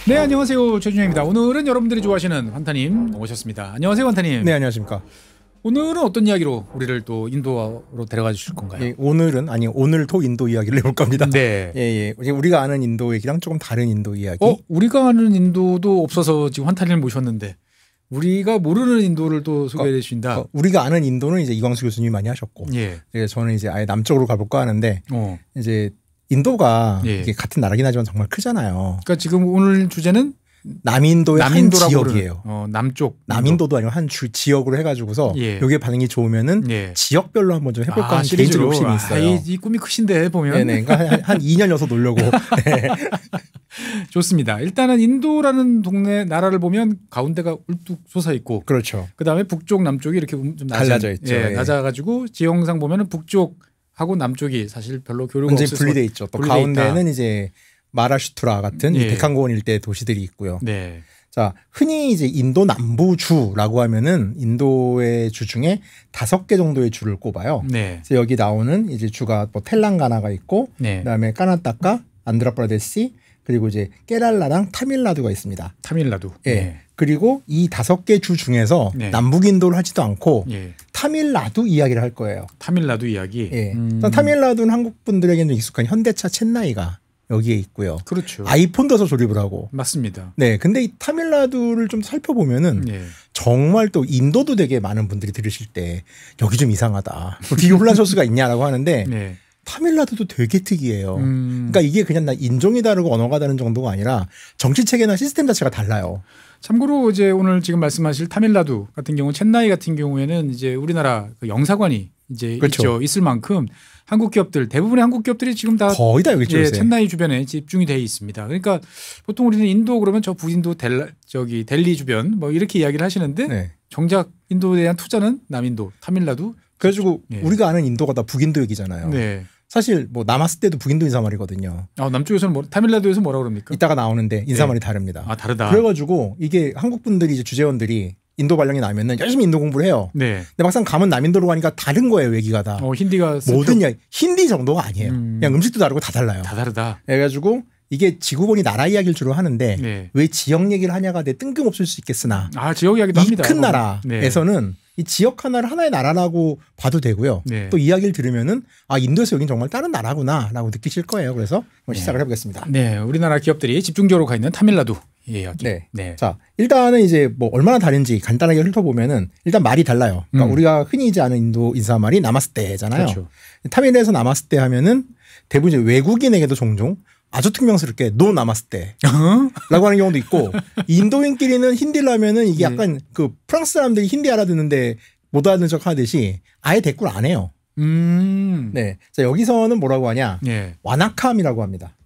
네, 안녕하세요. 최준영입니다. 오늘은 여러분들이 좋아하시는 환타님 오셨습니다. 안녕하세요, 환타님. 네, 안녕하십니까. 오늘은 어떤 이야기로 우리를 또 인도로 데려가 주실 건가요? 예, 오늘도 인도 이야기를 해볼 겁니다. 네. 예. 우리가 아는 인도 얘기랑 조금 다른 인도 이야기. 우리가 아는 인도도 없어서 지금 환타님을 모셨는데 우리가 모르는 인도를 또 소개해 주신다. 우리가 아는 인도는 이제 이광수 교수님이 많이 하셨고, 예. 저는 이제 아예 남쪽으로 가볼까 하는데, 이제 인도가 이게 같은 나라긴 하지만 정말 크잖아요. 그러니까 지금 오늘 주제는 남인도의 한 지역이에요. 남쪽. 남인도도 아니고 한 지역으로 해가지고서 이게 반응이 좋으면은 지역별로 한번 좀 해볼까 하는 개인적 욕심이 있어요. 이 꿈이 크신데 보면. 네네. 그러니까 한 2년 여서 놀려고. 네. 좋습니다. 일단은 인도라는 동네 나라를 보면 가운데가 울뚝 솟아 있고, 그렇죠. 그 다음에 북쪽 남쪽이 이렇게 좀 갈라져 있죠. 낮아가지고 지형상 보면은 북쪽하고 남쪽이 사실 별로 교류가 없어서 분리돼 있죠. 또 가운데는 이제 마라슈트라 같은 데칸고원 일대 도시들이 있고요. 네. 자, 흔히 이제 인도 남부주라고 하면은 인도의 주 중에 5개 정도의 주를 꼽아요. 네. 그래서 여기 나오는 이제 주가 뭐 텔랑가나가 있고, 그다음에 까나타카, 안드라프라데시, 그리고 이제 케랄라랑 타밀나두가 있습니다. 타밀나두. 예. 그리고 이 5개 주 중에서 남북 인도를 하지도 않고 타밀나두 이야기를 할 거예요. 타밀나두 이야기. 예. 타밀나두는 한국 분들에게는 익숙한 현대차 챗나이가 여기에 있고요. 그렇죠. 아이폰도 조립을 하고. 맞습니다. 네. 근데 이 타밀나두를 좀 살펴보면은 정말 또 인도도 되게 많은 분들이 들으실 때 여기 좀 이상하다. 되게 혼란스러울 수가 있냐라고 하는데 타밀나두도 되게 특이해요. 그러니까 이게 그냥 인종이 다르고 언어가 다른 정도가 아니라 정치 체계나 시스템 자체가 달라요. 참고로 이제 오늘 지금 말씀하실 타밀나두 같은 경우, 챗나이 같은 경우에는 이제 우리나라 그 영사관이 이제 있을 만큼 한국 기업들, 대부분의 한국 기업들이 지금 다 거의 다 여기 있어요. 챗나이 주변에 집중이 돼 있습니다. 그러니까 보통 우리는 인도 그러면 저 북인도 델리 주변 뭐 이렇게 이야기를 하시는데 정작 인도에 대한 투자는 남인도, 타밀나두. 그래가지고 우리가 아는 인도가 다 북인도 얘기잖아요. 네. 사실 뭐 남았을 때도 북인도 인사말이거든요. 남쪽에서는 타밀나두에서 뭐라 그럽니까? 이따가 나오는데 인사말이 다릅니다. 아, 다르다. 그래가지고 이게 한국 분들이 이제 주재원들이 인도 발령이 나면은 열심히 인도 공부를 해요. 근데 막상 가면 남인도로 가니까 다른 거예요, 얘기가 다. 힌디가 모든 힌디 정도가 아니에요. 그냥 음식도 다르고 다 달라요. 다 다르다. 그래가지고 이게 지구본이 나라 이야기를 주로 하는데 왜 지역 얘기를 하냐가 내 뜬금없을 수 있겠으나 지역 이야기도 합니다. 이 큰 나라에서는 이 지역 하나를 하나의 나라라고 봐도 되고요. 또 이야기를 들으면은 인도에서 여긴 정말 다른 나라구나라고 느끼실 거예요. 그래서 시작을 해보겠습니다. 네, 우리나라 기업들이 집중적으로 가 있는 타밀나두 이야기. 자, 일단은 이제 뭐 얼마나 다른지 간단하게 훑어보면은 일단 말이 달라요. 그러니까 우리가 흔히 이제 아는 인도 인사말이 나마스테잖아요. 그렇죠. 타밀에서 나마스테 하면은 대부분 이제 외국인에게도 종종 아주 특명스럽게 노 나마스테 라고 하는 경우도 있고, 인도인끼리는 힌디를 하면은 이게 약간 그 프랑스 사람들이 힌디 알아듣는데 못 알아듣는 척 하듯이 아예 대꾸를 안 해요. 네. 자, 여기서는 뭐라고 하냐? 와나캄이라고 합니다.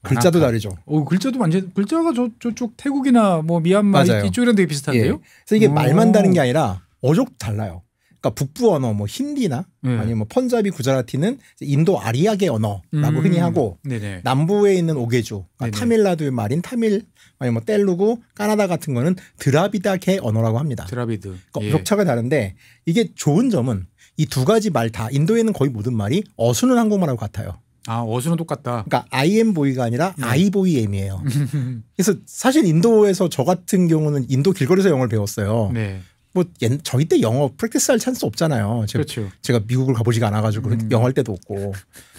글자도 다르죠. 글자도 글자가 저쪽 태국이나 뭐 미얀마 이쪽이랑 되게 비슷한데요? 그래서 이게 말만 다른 게 아니라 어조도 달라요. 그러니까 북부 언어 뭐 힌디나 아니면 뭐 펀자비, 구자라티는 인도 아리아계 언어라고 흔히 하고, 남부에 있는 오게주, 그러니까 타밀나두의 말인 타밀, 아니면 뭐 텔루구, 까나다 같은 거는 드라비다계 언어라고 합니다. 드라비드. 그러니까 격차가 다른데 이게 좋은 점은 이 두 가지 말 다 인도에는 거의 모든 말이 어수는 한국말하고 같아요. 어수는 똑같다. 그러니까 I am boy가 아니라 I boy am이에요. 그래서 사실 인도에서 저 같은 경우는 인도 길거리에서 영어를 배웠어요. 뭐 저희 때 영어 프랙티스할 찬스 없잖아요. 제가 미국을 가보지가 않아가지고 영어 할 때도 없고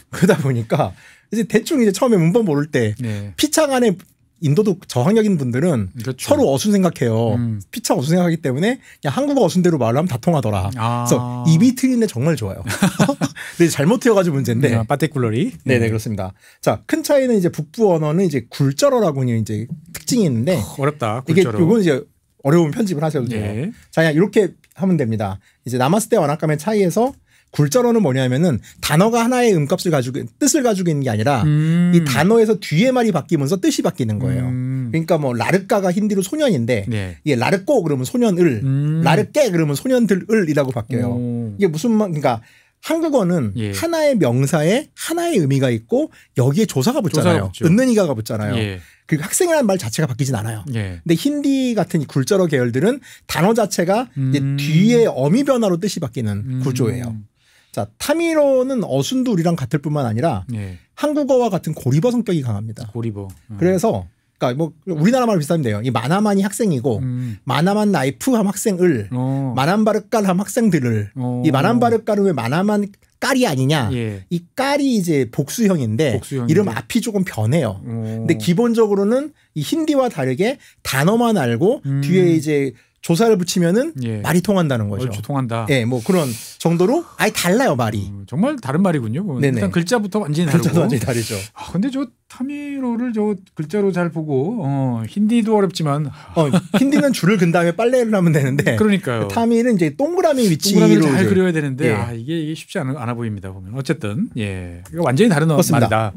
그러다 보니까 이제 대충 이제 처음에 문법 모를 때 피창 안에 인도도 저학력인 분들은 서로 어순 생각해요. 피창 어순 생각하기 때문에 그냥 한국어 어순대로 말을 하면 다 통하더라. 그래서 입이 트이는데 정말 좋아요. 근데 잘못 트여가지고 문제인데. 파티큘러리. 네네, 그렇습니다. 자, 큰 차이는 이제 북부 언어는 이제 굴절어라고 이제 특징이 있는데 어렵다. 굴절어. 이게 요건 이제 어려운 편집을 하셔도 돼요. 자, 그냥 이렇게 하면 됩니다. 이제 나마스테 와나캄의 차이에서 굴절어는 뭐냐면은 단어가 하나의 음값을 가지고 뜻을 가지고 있는 게 아니라 이 단어에서 뒤에 말이 바뀌면서 뜻이 바뀌는 거예요. 그러니까 뭐 라르까가 힌디로 소년인데 이게 라르꼬 그러면 소년을, 라르깨 그러면 소년들을이라고 바뀌어요. 이게 무슨 말? 그러니까 한국어는 하나의 명사에 하나의 의미가 있고 여기에 조사가 붙잖아요. 은는 이가가 붙잖아요. 그리고 학생이라는 말 자체가 바뀌진 않아요. 근데 힌디 같은 이 굴절어 계열들은 단어 자체가 이제 뒤에 어미 변화로 뜻이 바뀌는 구조예요. 자, 타밀어는 어순도 우리랑 같을 뿐만 아니라 한국어와 같은 고리버 성격이 강합니다. 고리버. 그래서 그러니까 뭐 우리나라 말 비슷한데요. 이 마나만이 학생이고 마나만 나이프 함 학생을 마남바르깔 함 학생들을 이 마남바르깔은 왜 마나만 깔이 아니냐. 예. 이 깔이 이제 복수형인데 이름 앞이 조금 변해요. 근데 기본적으로는 이 힌디와 다르게 단어만 알고 뒤에 이제 조사를 붙이면은 예. 말이 통한다는 거죠. 통한다. 예, 뭐 그런 정도로 아예 달라요 말이. 정말 다른 말이군요. 일단 글자부터 완전히 다르고. 글자도 완전히 다르죠. 근데 저 타미로를 저 글자로 잘 보고 힌디도 어렵지만 힌디는 줄을 근 다음에 빨래를 하면 되는데. 그러니까요. 타미는 이제 동그라미 위치로 동그라미를 잘 그려야 되는데 예. 이게 쉽지 않아 보입니다 보면. 어쨌든 예, 이거 완전히 다른 말이다.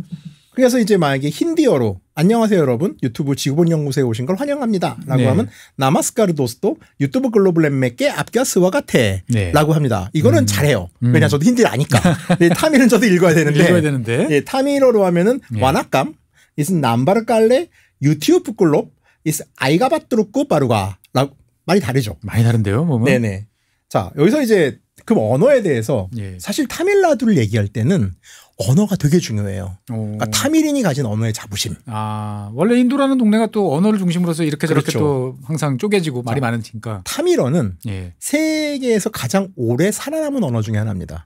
그래서 이제 만약에 힌디어로 안녕하세요 여러분 유튜브 지구본연구소에 오신 걸 환영합니다 라고 네. 하면 나마스카르 도스도 유튜브 글로벌 랩맥게 앞갸스와 같아 네. 라고 합니다. 이거는 잘해요. 왜냐 저도 힌디를 아니까. 타밀은 저도 읽어야 되는데 예, 타밀어로 하면은 와나감 이슨 남바르깔레 유튜브 글롭 이스 아이가바뚜루꾸 빠루가 라고 말이 다르죠. 많이 다른데요 보면. 네네. 자 여기서 이제 그 언어에 대해서 예. 사실 타밀나두를 얘기할 때는 언어가 되게 중요해요. 그러니까 타밀인이 가진 언어의 자부심. 원래 인도라는 동네가 또 언어를 중심으로서 이렇게 저렇게 그렇죠. 또 항상 쪼개지고 말이 많으니까. 타밀어는 예. 세계에서 가장 오래 살아남은 언어 중에 하나입니다.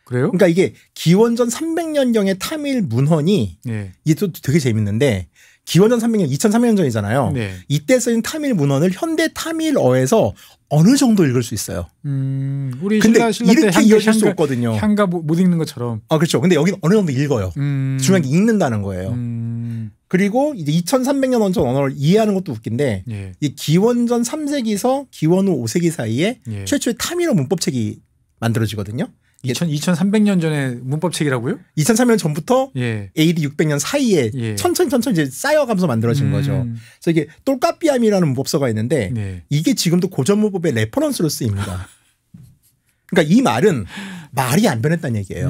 그래요? 그러니까 이게 기원전 300년경의 타밀 문헌이 예. 이게 또 되게 재밌는데 기원전 300년, 2300년 전이잖아요. 네. 이때 쓰인 타밀 문헌을 현대 타밀어에서 어느 정도 읽을 수 있어요. 우리 근데 신라 이렇게 이어질 수 없거든요. 향가 못 읽는 것처럼. 그렇죠. 근데 여기는 어느 정도 읽어요. 중요한 게 읽는다는 거예요. 그리고 이제 2300년 전 언어를 이해하는 것도 웃긴데 예. 이 기원전 3세기서 기원 후 5세기 사이에 예. 최초의 타밀어 문법책이 만들어지거든요. 2300년 전에 문법책이라고요? 2300년 전부터 예. AD 600년 사이에 예. 천천히 이제 쌓여가면서 만들어진 거죠. 그래서 이게 똘까삐암이라는 문법서가 있는데 네. 이게 지금도 고전 문법의 레퍼런스로 쓰입니다. 그러니까 이 말은 말이 안 변했다는 얘기예요.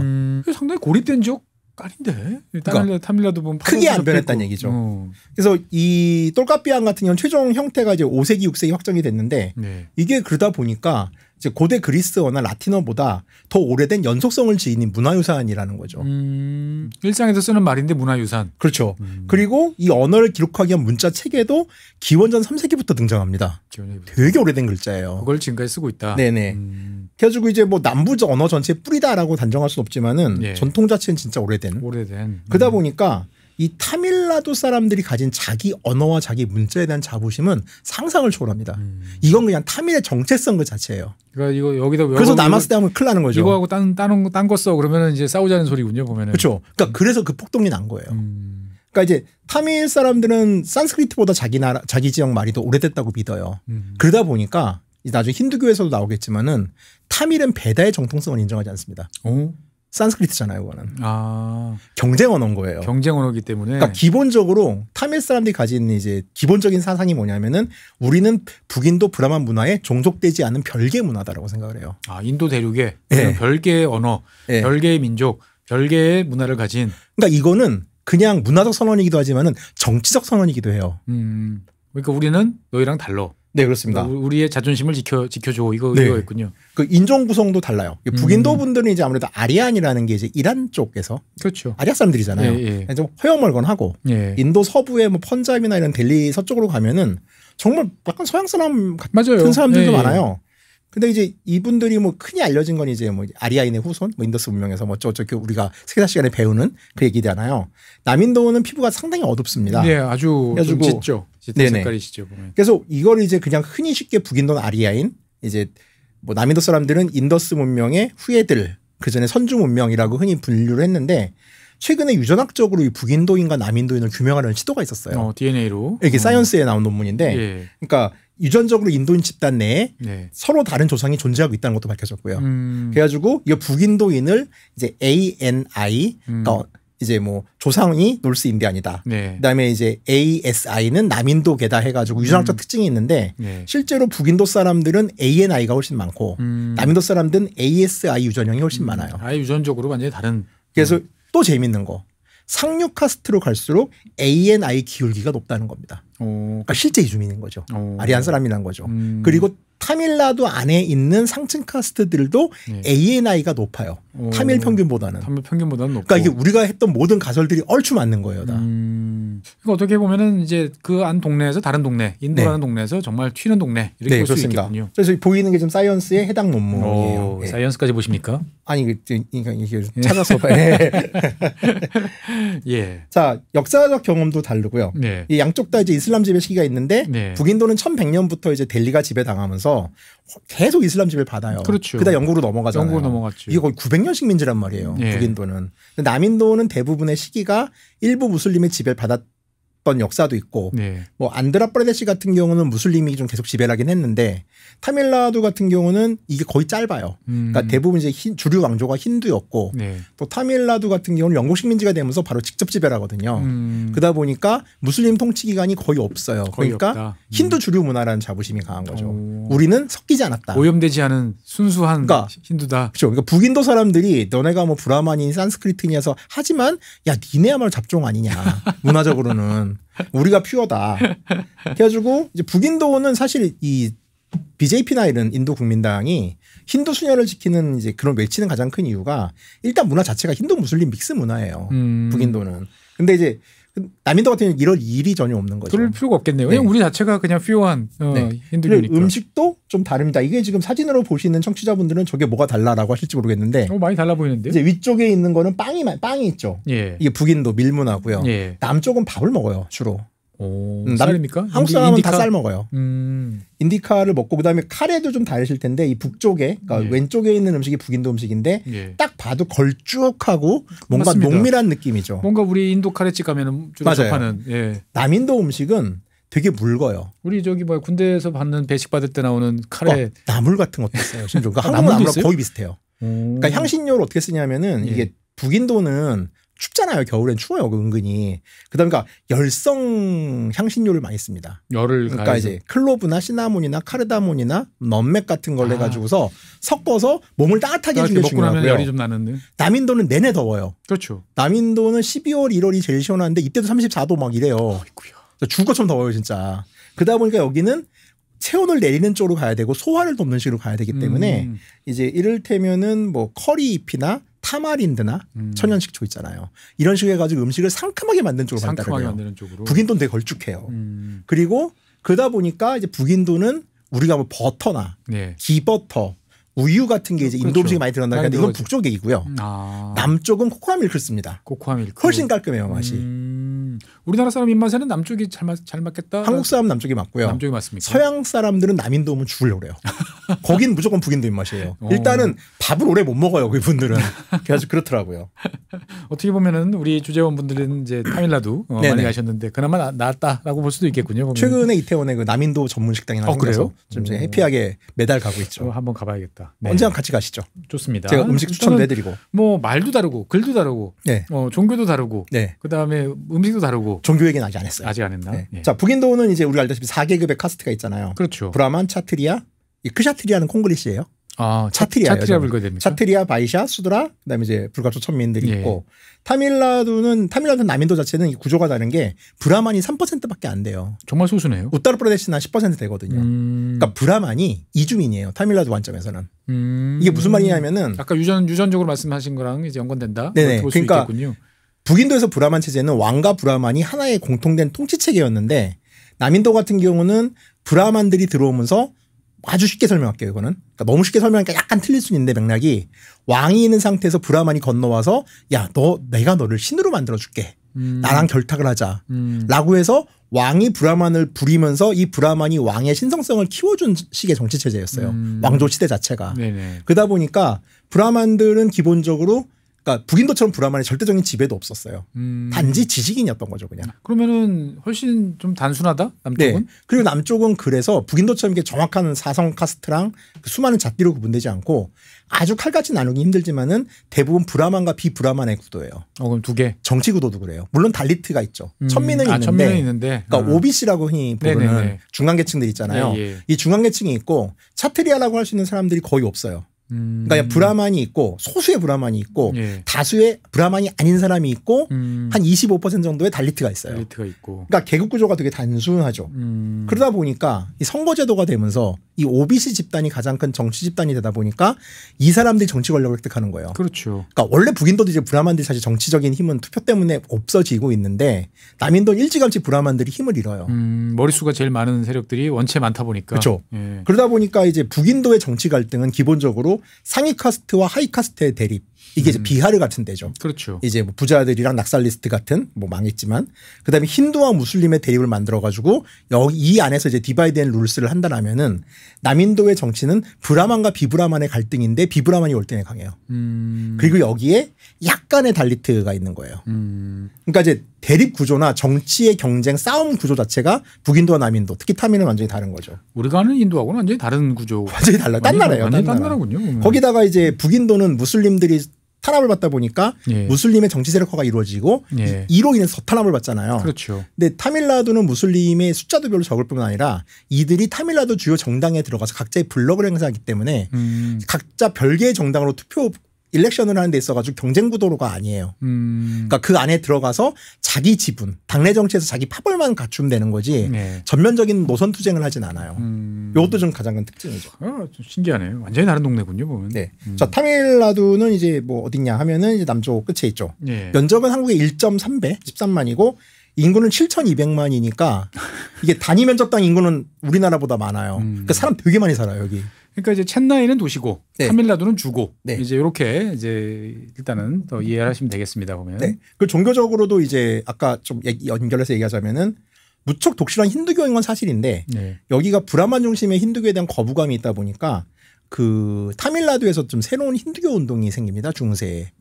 상당히 고립된 지역 아닌데. 그러니까 타밀라도 보면 크게 안 변했다는 얘기죠. 그래서 이 똘까삐암 같은 경우는 최종 형태가 이제 5세기, 6세기 확정이 됐는데 네. 이게 그러다 보니까 이제 고대 그리스어나 라틴어보다 더 오래된 연속성을 지닌 문화유산이라는 거죠. 일상에서 쓰는 말인데 문화유산. 그렇죠. 그리고 이 언어를 기록하기 위한 문자 체계도 기원전 3세기부터 등장합니다. 되게 오래된 글자예요. 그걸 지금까지 쓰고 있다. 네네. 그래가지고 이제 뭐 남부적 언어 전체의 뿌리다라고 단정할 수는 없지만은 예. 전통 자체는 진짜 오래된. 그러다 보니까 이 타밀나두 사람들이 가진 자기 언어와 자기 문자에 대한 자부심은 상상을 초월합니다. 이건 그냥 타밀의 정체성 그 자체예요. 그러니까 이거 여기다 그래서 남았을 때 하면 큰일 나는 거죠. 이거하고 딴 거 써 그러면은 이제 싸우자는 소리군요 보면은. 그렇죠. 그러니까 그래서 그 폭동이 난 거예요. 그러니까 이제 타밀 사람들은 산스크리트보다 자기 지역 말이 더 오래됐다고 믿어요. 그러다 보니까 나중에 힌두교에서도 나오겠지만은 타밀은 베다의 정통성을 인정하지 않습니다. 산스크리트잖아요, 그거는. 경쟁 언어인 거예요. 경쟁 언어이기 때문에. 그러니까 기본적으로 타밀 사람들이 가진 이제 기본적인 사상이 뭐냐면은 우리는 북인도 브라만 문화에 종속되지 않은 별개 문화다라고 생각을 해요. 인도 대륙에 네. 별개의 언어, 네. 별개의 민족, 별개의 문화를 가진. 그러니까 이거는 그냥 문화적 선언이기도 하지만은 정치적 선언이기도 해요. 그러니까 우리는 너희랑 달라. 네, 그렇습니다. 우리의 자존심을 지켜줘 이거였군요. 그 인종 구성도 달라요. 북인도 분들은 이제 아무래도 아리안이라는 게 이제 이란 쪽에서 그렇죠. 아리아 사람들이잖아요. 예. 좀 허여멀건하고 예. 인도 서부의 뭐 펀잡이나 이런 델리 서쪽으로 가면은 정말 약간 서양 사람 같은 맞아요. 사람들도 많아요. 근데 이제 이분들이 뭐 흔히 알려진 건 이제 뭐 아리아인의 후손, 뭐 인더스 문명에서 뭐 어쩌고 우리가 세계사 시간에 배우는 그 얘기잖아요. 남인도는 피부가 상당히 어둡습니다. 네, 아주 짙죠. 짙은 색깔이시죠. 보면. 그래서 이걸 이제 그냥 흔히 쉽게 북인도는 아리아인, 이제 뭐 남인도 사람들은 인더스 문명의 후예들, 그 전에 선주 문명이라고 흔히 분류를 했는데 최근에 유전학적으로 이 북인도인과 남인도인을 규명하려는 시도가 있었어요. DNA로. 이게 사이언스에 나온 논문인데, 예. 그러니까 유전적으로 인도인 집단 내에 네. 서로 다른 조상이 존재하고 있다는 것도 밝혀졌고요. 그래가지고 이 북인도인을 이제 ANI, 그러니까 이제 뭐 조상이 놀스 인디안이다. 네. 그다음에 이제 ASI는 남인도계다 해가지고 유전학적 특징이 있는데 네. 실제로 북인도 사람들은 ANI가 훨씬 많고 남인도 사람들은 ASI 유전형이 훨씬 많아요. 아예 유전적으로 완전히 다른. 그래서 또 재밌는 거. 상류 카스트로 갈수록 ANI 기울기가 높다는 겁니다. 그러니까 실제 이주민인 거죠. 아리안 사람이라는 거죠. 그리고 타밀나두 안에 있는 상층 카스트들도 네. ANI가 높아요. 타밀 평균보다는. 타밀 평균보다는 높고. 그러니까 이게 우리가 했던 모든 가설들이 얼추 맞는 거예요. 다. 그러니까 어떻게 보면은 이제 그 안 동네에서 다른 동네, 인도라는 네. 동네에서 정말 튀는 동네 이렇게 볼 수 있겠군요. 그래서 보이는 게 좀 사이언스에 해당 논문이에요. 네. 사이언스까지 보십니까? 아니 이게 찾아서 봐요. 예. 자, 역사적 경험도 다르고요. 네. 이 양쪽 다 이제 이슬람 지배 시기가 있는데 네. 북인도는 1100년부터 이제 델리가 지배당하면서 계속 이슬람 지배를 받아요. 그렇죠. 그다음 영국으로 넘어가잖아요. 영국으로 넘어갔죠. 이게 거의 900년씩 민지란 말이에요. 네. 북인도는. 남인도는 대부분의 시기가 일부 무슬림의 지배를 받았던 역사도 있고 네. 뭐 안드라프라데시 같은 경우는 무슬림이 좀 계속 지배를 하긴 했는데 타밀나두 같은 경우는 이게 거의 짧아요. 그러니까 대부분 이제 주류 왕조가 힌두였고 네. 또 타밀나두 같은 경우는 영국 식민지가 되면서 바로 직접 지배를 하거든요. 그러다 보니까 무슬림 통치 기간이 거의 없어요. 거의 그러니까 힌두 주류 문화라는 자부심이 강한 거죠. 우리는 섞이지 않았다. 오염되지 않은 순수한 그러니까, 힌두다. 그렇죠. 그러니까 북인도 사람들이 너네가 뭐 브라만이 산스크리트니해서 하지만 야 니네야말로 잡종 아니냐. 문화적으로는. 우리가 퓨어다. 그래가지고 이제 북인도는 사실 이 BJP나 이런 인도 국민당이 힌두 순혈을 지키는 이제 그런 외치는 가장 큰 이유가 일단 문화 자체가 힌두 무슬림 믹스 문화예요. 북인도는. 근데 이제 남인도 같은 경우는 이럴 일이 전혀 없는 거죠. 그럴 필요가 없겠네요. 왜냐면 우리 자체가 그냥 퓨어한 네. 힌두교니까. 음식도 좀 다릅니다. 이게 지금 사진으로 보시는 청취자분들은 저게 뭐가 달라라고 하실지 모르겠는데. 많이 달라 보이는데요. 이제 위쪽에 있는 거는 빵이 있죠. 예. 이게 북인도 밀문화고요. 예. 남쪽은 밥을 먹어요 주로. 쌀입니까? 한국 사람은 다 쌀 먹어요. 인디카를 먹고 그다음에 카레도 좀 다르실 텐데 이 북쪽에 그러니까 왼쪽에 있는 음식이 북인도 음식인데 딱 봐도 걸쭉하고 뭔가 맞습니다. 농밀한 느낌이죠. 뭔가 우리 인도 카레집 가면은 주로 접하는. 예. 남인도 음식은 되게 묽어요. 우리 저기 뭐 군대에서 받는 배식 받을 때 나오는 카레 나물 같은 것도 있어요. 심지어 그러니까 한국 나물하고 거의 비슷해요. 그러니까 향신료를 어떻게 쓰냐면은 이게 북인도는 춥잖아요. 겨울엔 추워요. 은근히. 그다음에 그러니까 열성 향신료를 많이 씁니다. 열을 그러니까 가해서. 이제 클로브나 시나몬이나 카르다몬이나 넘맥 같은 걸 해가지고서 섞어서 몸을 따뜻하게 해주는 게 중요하고요. 열이 좀 나는. 남인도는 내내 더워요. 그렇죠. 남인도는 12월, 1월이 제일 시원한데 이때도 34도 막 이래요. 어이구야. 죽을 것처럼 더워요, 진짜. 그러다 보니까 여기는 체온을 내리는 쪽으로 가야 되고 소화를 돕는 식으로 가야 되기 때문에 이제 이를테면은 뭐 커리 잎이나 타마린드나 천연식초 있잖아요. 이런 식으로 해가지고 음식을 상큼하게 만드는 쪽으로 만드는 쪽으로. 북인도는 되게 걸쭉해요. 그리고 그러다 보니까 이제 북인도는 우리가 뭐 버터나 기버터, 우유 같은 게 이제 인도 음식이 많이 들어간다니까 이건 북쪽 얘기고요. 남쪽은 코코아 밀크를 씁니다. 코코아 밀크. 훨씬 깔끔해요 맛이. 우리나라 사람 입맛에는 남쪽이 잘 맞겠다. 한국 사람 남쪽이 맞고요. 남쪽이 맞습니까? 서양 사람들은 남인도 오면 죽으려고 그래요. 거긴 무조건 북인도 입맛이에요. 일단은 밥을 오래 못 먹어요. 그분들은. 그래서 그렇더라고요. 어떻게 보면은 우리 주재원분들은 이제 타밀나두 많이 가셨는데 그나마 나았다라고 볼 수도 있겠군요. 보면. 최근에 이태원에 그 남인도 전문 식당이나 생겨서 좀 해피하게 매달 가고 있죠. 한번 가봐야겠다. 네. 언제 같이 가시죠. 좋습니다. 제가 음식 추천도 해드리고. 뭐 말도 다르고 글도 다르고 종교도 다르고 그다음에 음식도 다르고. 종교 얘기는 아직 안 했어요. 아직 안 했나? 네. 자, 북인도는 이제 우리가 알다시피 4계급의 카스트가 있잖아요. 그렇죠. 브라만, 차트리아, 이 크샤트리아는 콩글리시예요. 차트리아 불거야 됩니까? 차트리아, 바이샤, 수드라, 그다음에 이제 불가초 천민들이 있고 타밀나두는 남인도 자체는 구조가 다른 게 브라만이 3%밖에 안 돼요. 정말 소수네요. 우타르프라데시는 10% 되거든요. 그러니까 브라만이 이주민이에요. 타밀나두 관점에서는. 이게 무슨 말이냐면은 아까 유전적으로 말씀하신 거랑 이제 연관된다. 네네. 볼 수 그러니까 있겠군요. 북인도에서 브라만 체제는 왕과 브라만이 하나의 공통된 통치 체계였는데 남인도 같은 경우는 브라만들이 들어오면서 아주 쉽게 설명할게요. 이거는 그러니까 너무 쉽게 설명하니까 약간 틀릴 수 있는데 맥락이 왕이 있는 상태에서 브라만이 건너와서 야 내가 너를 신으로 만들어줄게. 나랑 결탁을 하자. 라고 해서 왕이 브라만을 부리면서 이 브라만이 왕의 신성성을 키워준 식의 정치 체제였어요. 왕조 시대 자체가. 그러다 보니까 브라만들은 기본적으로 그러니까 북인도처럼 브라만의 절대적인 지배도 없었어요. 단지 지식인이었던 거죠, 그냥. 그러면은 훨씬 좀 단순하다, 남쪽은? 네. 그리고 남쪽은 그래서 북인도처럼 이게 정확한 사성 카스트랑 그 수많은 잣기로 구분되지 않고 아주 칼같이 나누기 힘들지만은 대부분 브라만과 비브라만의 구도예요. 그럼 두 개. 정치 구도도 그래요. 물론 달리트가 있죠. 천민은 있는데. 그러니까 오비시라고 흔히 부르는 중간계층들 있잖아요. 이 중간계층이 있고 차트리아라고 할 수 있는 사람들이 거의 없어요. 그러니까 브라만이 있고 소수의 브라만이 있고 다수의 브라만이 아닌 사람이 있고 한 25% 정도의 달리트가 있어요. 달리트가 있고. 그러니까 계급 구조가 되게 단순하죠. 그러다 보니까 이 선거제도가 되면서 이 OBC 집단이 가장 큰 정치 집단이 되다 보니까 이 사람들이 정치 권력을 획득하는 거예요. 그렇죠. 그러니까 원래 북인도도 이제 브라만들이 사실 정치적인 힘은 투표 때문에 없어지고 있는데 남인도는 일찌감치 브라만들이 힘을 잃어요. 머릿수가 제일 많은 세력들이 원체 많다 보니까. 그렇죠. 예. 그러다 보니까 이제 북인도의 정치 갈등은 기본적으로 상위 카스트와 하위 카스트의 대립. 이게 이제 비하르 같은 데죠. 그렇죠. 이제 뭐 부자들이랑 낙살리스트 같은 뭐 망했지만 그다음에 힌두와 무슬림의 대립을 만들어 가지고 여기 이 안에서 이제 디바이드 앤 룰스를 한다라면은 남인도의 정치는 브라만과 비브라만의 갈등인데 비브라만이 월등히 강해요. 그리고 여기에 약간의 달리트가 있는 거예요. 그러니까 이제 대립 구조나 정치의 경쟁 싸움 구조 자체가 북인도와 남인도 특히 타민은 완전히 다른 거죠. 우리가 아는 인도하고는 완전히 다른 구조. 완전히 달라요. 딴 나라예요. 완전히 딴 나라군요. 거기다가 이제 북인도는 무슬림들이 탄압을 받다 보니까 예. 무슬림의 정치 세력화가 이루어지고 예. 이로 인해서 더 탄압을 받잖아요. 그렇죠. 근데 타밀나두는 무슬림의 숫자도 별로 적을 뿐만 아니라 이들이 타밀나두 주요 정당에 들어가서 각자의 블럭을 행사하기 때문에 각자 별개의 정당으로 투표 일렉션을 하는 데 있어가지고 경쟁 구도가 아니에요. 그러니까 그 안에 들어가서 자기 지분, 당내 정치에서 자기 파벌만 갖추면 되는 거지 네. 전면적인 노선 투쟁을 하진 않아요. 이것도 좀 가장 큰 특징이죠. 좀 신기하네요. 완전히 다른 동네군요, 보면. 네. 자, 타밀나두는 이제 뭐 어딨냐 하면은 이제 남쪽 끝에 있죠. 네. 면적은 한국의 1.3배, 13만이고 인구는 7,200만이니까 이게 단위 면적당 인구는 우리나라보다 많아요. 그러니까 사람 되게 많이 살아요, 여기. 그러니까 이제 첸나이는 도시고 네. 타밀나두는 주고 네. 이제 이렇게 이제 일단은 더 이해를 하시면 되겠습니다. 보면. 네. 그 종교적으로도 이제 아까 좀 연결해서 얘기하자면은 무척 독실한 힌두교인 건 사실인데 네. 여기가 브라만 중심의 힌두교에 대한 거부감이 있다 보니까 그 타밀나두에서 좀 새로운 힌두교 운동이 생깁니다. 중세에.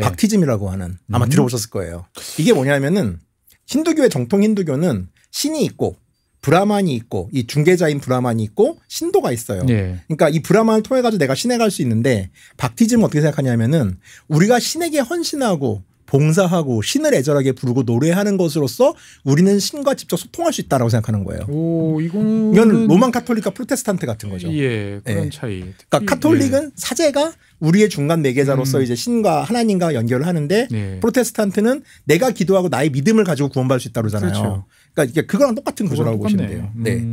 박티즘이라고 하는 아마 들어보셨을 거예요. 이게 뭐냐면은 힌두교의 정통 힌두교는 신이 있고 브라만이 있고 이 중개자인 브라만이 있고 신도가 있어요. 네. 그러니까 이 브라만을 통해 가지고 내가 신에 갈 수 있는데 박티즘은 어떻게 생각하냐면은 우리가 신에게 헌신하고 봉사하고 신을 애절하게 부르고 노래하는 것으로서 우리는 신과 직접 소통할 수 있다라고 생각하는 거예요. 오, 이건 로만 카톨릭과 프로테스탄트 같은 거죠. 예, 그런 네. 차이. 그러니까 카톨릭은 사제가 우리의 중간 매개자로서 이제 신과 하나님과 연결을 하는데 네. 프로테스탄트는 내가 기도하고 나의 믿음을 가지고 구원받을 수 있다고 그러잖아요. 그렇죠. 그러니까 이게 그거랑 똑같은 구조라고 보시면 돼요. 네.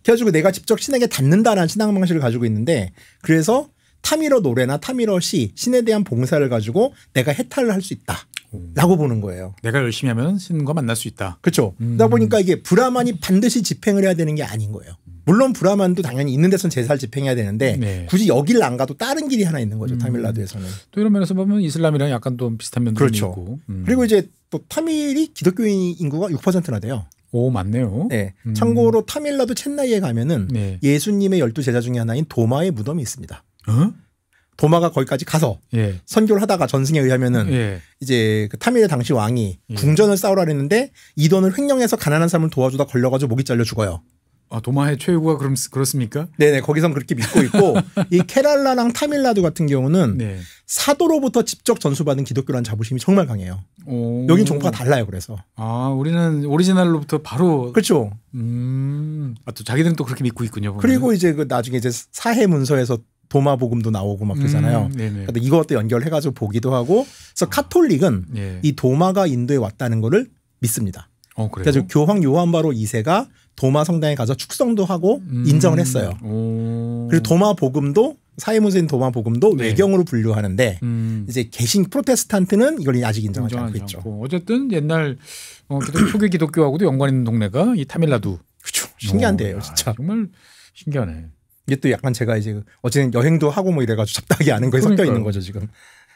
그래가지고 내가 직접 신에게 닿는다라는 신앙 방식을 가지고 있는데 그래서 타밀어 노래나 타밀어 시, 신에 대한 봉사를 가지고 내가 해탈을 할 수 있다라고 보는 거예요. 내가 열심히 하면 신과 만날 수 있다. 그렇죠. 그러다 보니까 이게 브라만이 반드시 집행을 해야 되는 게 아닌 거예요. 물론 브라만도 당연히 있는 데서는 제사를 집행해야 되는데 네. 굳이 여기를 안 가도 다른 길이 하나 있는 거죠. 타밀나두에서는. 또 이런 면에서 보면 이슬람이랑 약간 또 비슷한 면도 그렇죠. 있고. 그리고 이제 또 타밀이 기독교인 인구가 6%나 돼요. 오, 맞네요. 네. 참고로 타밀나두 첸나이에 가면은 네. 예수님의 12제자 중에 하나인 도마의 무덤이 있습니다. 어? 도마가 거기까지 가서 예. 선교를 하다가 전승에 의하면은 예. 이제 그 타밀의 당시 왕이 예. 궁전을 쌓으라 했는데 이 돈을 횡령해서 가난한 사람을 도와주다 걸려가지고 목이 잘려 죽어요. 아, 도마의 최후가 그렇습니까? 네네, 거기선 그렇게 믿고 있고 이 케랄라랑 타밀나두 같은 경우는 네. 사도로부터 직접 전수받은 기독교라는 자부심이 정말 강해요. 오. 여긴 종파가 달라요. 그래서. 아, 우리는 오리지널로부터 바로. 그렇죠. 아, 또 자기들은 또 그렇게 믿고 있군요. 보면. 그리고 이제 그 나중에 이제 사해 문서에서 도마 복음도 나오고 막 그러잖아요. 근데 이것도 연결해가지고 보기도 하고. 그래서 카톨릭은 예. 이 도마가 인도에 왔다는 거를 믿습니다. 그래요? 그래서 교황 요한 바로 2세가 도마 성당에 가서 축성도 하고 인정을 했어요. 그리고 도마 복음도 사회문서인 도마 복음도 네. 외경으로 분류하는데 이제 개신 프로테스탄트는 이걸 아직 인정하지 않고 있죠. 어쨌든 옛날 초기 기독교하고도 연관 있는 동네가 이 타밀나두. 그렇죠. 신기한데요, 진짜. 정말 신기하네. 이게 또 약간 제가 이제 어쨌든 여행도 하고 뭐 이래가지고 잡다하게 아는 거에 섞여 있는 거죠 지금.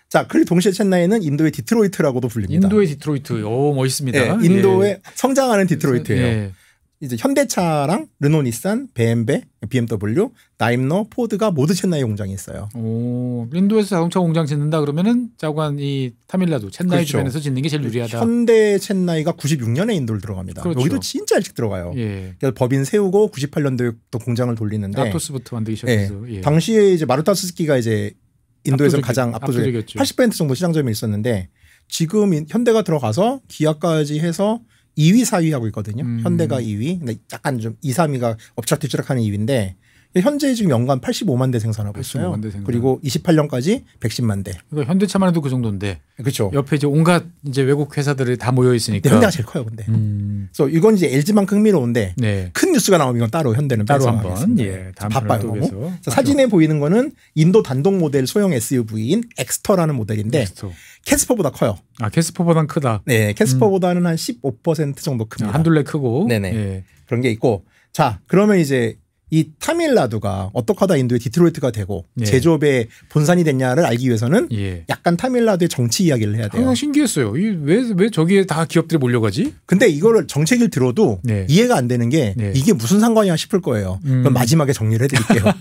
자, 그리고 동시에 첸나이는 인도의 디트로이트라고도 불립니다. 인도의 디트로이트, 멋있습니다. 네, 인도의 성장하는 디트로이트예요. 예. 이제 현대차랑 르노, 닛산, BMW, 다임러, 포드가 모두 첸나이 공장이 있어요. 오, 인도에서 자동차 공장 짓는다 그러면은 자관 이 타밀나두 첸나이 그렇죠. 주변에서 짓는 게 제일 유리하다. 현대 첸나이가 96년에 인도를 들어갑니다. 그렇죠. 여기도 진짜 일찍 들어가요. 예. 그래서 법인 세우고 98년도에 또 공장을 돌리는데 아토스부터 만들기 시작해서. 예. 예. 당시에 이제 마루타 스즈키가 이제 인도에서 가장 압도적이었죠. 80% 정도 시장점이 있었는데 지금 현대가 들어가서 기아까지 해서 2위, 4위 하고 있거든요. 현대가 2위. 근데 약간 좀 2, 3위가 업체한테 추락하는 2위인데 현재 지금 연간 85만 대 생산하고 85만 있어요. 대 생산. 그리고 28년까지 110만 대. 그러니까 현대차만 해도 그 정도인데. 그렇죠. 옆에 이제 온갖 이제 외국 회사들이 다 모여 있으니까. 현대가 제일 커요, 근데. 그래서 이건 이제 LG만큼 흥미로운데 네. 큰 뉴스가 나오면 이건 따로 현대는 따로 한번 예, 바빠요. 사진에 보이는 거는 인도 단독 모델 소형 SUV인 엑스터라는 모델인데 엑스터. 캐스퍼보다 커요. 아, 캐스퍼보다는 크다. 네, 캐스퍼보다는 한 15% 정도 큽니다. 한둘레 크고. 네네. 예. 그런 게 있고. 자, 그러면 이제 이 타밀나두가 어떻게 하다 인도의 디트로이트가 되고 예. 제조업의 본산이 됐냐를 알기 위해서는 예. 약간 타밀나두의 정치 이야기를 해야 돼요. 항상 신기했어요. 왜 저기에 다 기업들이 몰려가지? 근데 이거를 정책을 들어도 네. 이해가 안 되는 게 네. 이게 무슨 상관이야 싶을 거예요. 그럼 마지막에 정리를 해드릴게요.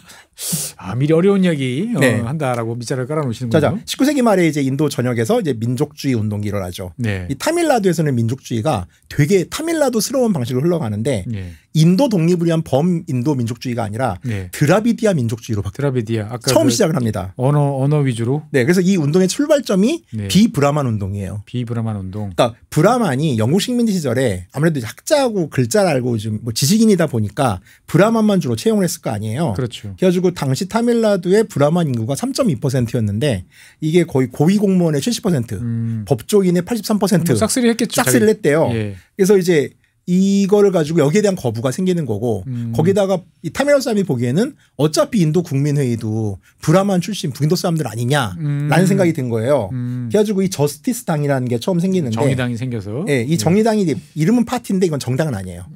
아, 미리 어려운 이야기 네. 한다라고 밑자를 깔아놓으시는군요. 자, 19세기 말에 이제 인도 전역에서 이제 민족주의 운동이 일어나죠. 네. 이 타밀나두에서는 민족주의가 되게 타밀나두스러운 방식으로 흘러가는데 네. 인도 독립을 위한 범인도 민족주의가 아니라 네. 드라비디아 민족주의로 드라비디아 아까 처음 시작을 합니다. 언어 위주로. 네, 그래서 이 운동의 출발점이 네. 비브라만 운동이에요. 비브라만 운동. 그러니까 브라만이 영국 식민지 시절에 아무래도 학자하고 글자를 알고 좀 뭐 지식인이다 보니까 브라만만 주로 채용을 했을 거 아니에요. 그렇죠. 그래가지고 당시 타밀나두의 브라만 인구가 3.2%였는데 이게 거의 고위 공무원의 70%, 법조인의 83% 싹쓸이 했겠죠. 싹쓸이를 했대요. 예. 그래서 이제 이거를 가지고 여기에 대한 거부가 생기는 거고 거기다가 이 타밀나두 사람이 보기에는 어차피 인도 국민회의도 브라만 출신 북인도 사람들 아니냐라는 생각이 든 거예요. 그래가지고 이 저스티스 당이라는 게 처음 생기는데 정의당이 생겨서 네, 이 정의당이 이름은 파티인데 이건 정당은 아니에요.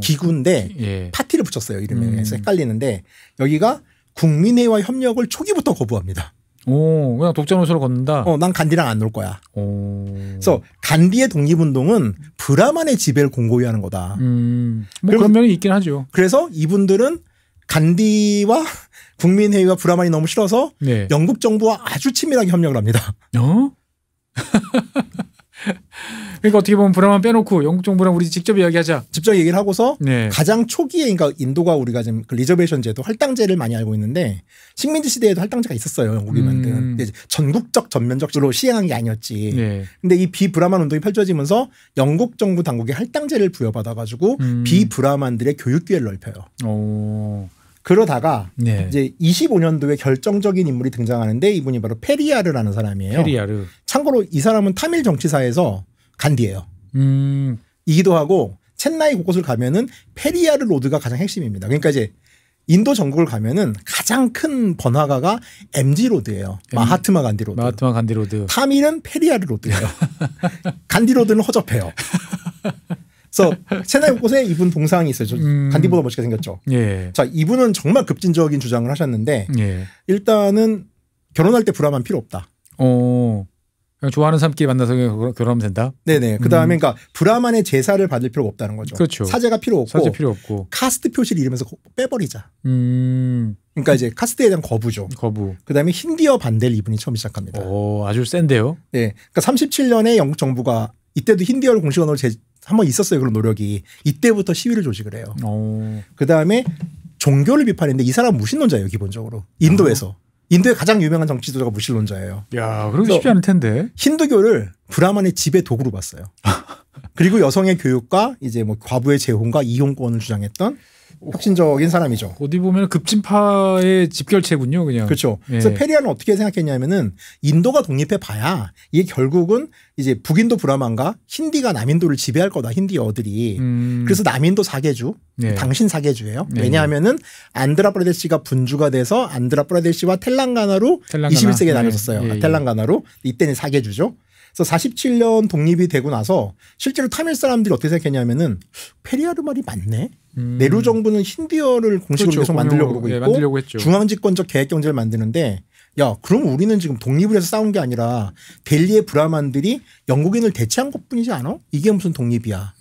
기구인데 예. 파티를 붙였어요. 이름에. 그래서 헷갈리는데 여기가 국민회의와 협력을 초기부터 거부합니다. 오, 그냥 독자 노선을 걷는다. 난 간디랑 안 놀 거야. 오. 그래서 간디의 독립운동은 브라만의 지배를 공고히 하는 거다. 뭐 그런 면이 있긴 하죠. 그래서 이분들은 간디와 국민회의와 브라만이 너무 싫어서 네. 영국 정부와 아주 친밀하게 협력을 합니다. 어? 그러니까 어떻게 보면 브라만 빼놓고 영국 정부랑 우리 직접 이야기하자. 직접 얘기를 하고서 네. 가장 초기에 그러니까 인도가 우리가 지금 그 리저베이션 제도 할당제를 많이 알고 있는데 식민지 시대에도 할당제가 있었어요. 영국이 만든. 전국적 전면적으로 시행한 게 아니었지. 네. 근데 이 비브라만 운동이 펼쳐지면서 영국 정부 당국이 할당제를 부여받아 가지고 비브라만들의 교육 기회를 넓혀요. 오. 그러다가 네. 이제 25년도에 결정적인 인물이 등장하는데 이분이 바로 페리야르라는 사람이에요. 페리야르. 참고로 이 사람은 타밀 정치사에서 간디예요. 이기도 하고 첸나이 곳곳을 가면은 페리야르 로드가 가장 핵심입니다. 그러니까 이제 인도 전국을 가면은 가장 큰 번화가가 MG 로드예요. 마하트마 간디 로드. 마하트마 간디 로드. 타밀은 페리야르 로드예요. 간디 로드는 허접해요. 그래서 첸나이 곳곳에 이분 동상이 있어요. 간디보다 멋지게 생겼죠. 예. 자, 이분은 정말 급진적인 주장을 하셨는데 예. 일단은 결혼할 때 브라만 필요 없다. 그냥 좋아하는 사람끼리 만나서 결혼하면 된다. 네네. 그다음에 그러니까 브라만의 제사를 받을 필요가 없다는 거죠. 그렇죠. 사제가 필요 없고. 사제 필요 없고. 카스트 표시를 이름에서 빼버리자. 그러니까 이제 카스트에 대한 거부죠. 거부. 그다음에 힌디어 반대를 이분이 처음 시작합니다. 오, 아주 센데요. 네. 그러니까 37년에 영국 정부가 이때도 힌디어를 공식 언어로 한번 있었어요. 그런 노력이. 이때부터 시위를 조직을 해요. 그다음에 종교를 비판했는데 이 사람은 무신론자예요. 기본적으로. 인도에서. 인도의 가장 유명한 정치 지도자가 무신론자예요. 야, 그러기 쉽지 않을 텐데. 힌두교를 브라만의 지배 도구로 봤어요. 그리고 여성의 교육과 이제 뭐 과부의 재혼과 이혼권을 주장했던 혁신적인 사람이죠. 어디 보면 급진파의 집결체군요, 그냥. 그렇죠. 예. 그래서 페리아는 어떻게 생각했냐면은 인도가 독립해 봐야 이게 결국은 이제 북인도 브라만과 힌디가 남인도를 지배할 거다. 힌디어들이. 그래서 남인도 사계주, 네. 당신 사계주예요. 네. 왜냐하면은 안드라프라데시가 분주가 돼서 안드라프라데시와 텔랑가나로 21세기에 나눠졌어요. 예, 예. 텔랑가나로 이때는 사계주죠. 그래서 47년 독립이 되고 나서 실제로 타밀 사람들이 어떻게 생각했냐면은 페리아르 말이 맞네. 네루 정부는 힌디어를 공식으로 그렇죠. 계속 만들려고 그러고 있고 만들려고 했죠. 중앙집권적 계획 경제를 만드는데 야 그럼 우리는 지금 독립을 해서 싸운 게 아니라 델리의 브라만들이 영국인을 대체한 것뿐이지 않아? 이게 무슨 독립이야?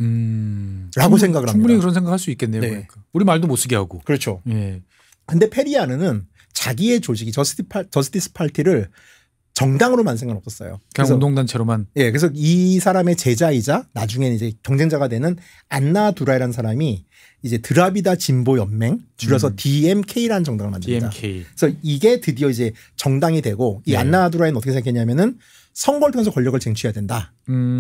라고 생각을 합니다. 충분히 그런 생각할 수 있겠네요. 네. 그러니까. 우리 말도 못 쓰게 하고. 그렇죠. 예. 근데 페리아르는 자기의 조직이 저스티스 파티를 정당으로 만든 생각은 없었어요. 그냥 운동단체로만. 예, 그래서 이 사람의 제자이자 나중에는 이제 경쟁자가 되는 안나 두라이라는 사람이 이제 드라비다 진보 연맹 줄여서 DMK라는 정당을 만듭니다. DMK. 그래서 이게 드디어 이제 정당이 되고 이 네. 안나 두라이는 어떻게 생각했냐면은 선거를 통해서 권력을 쟁취해야 된다.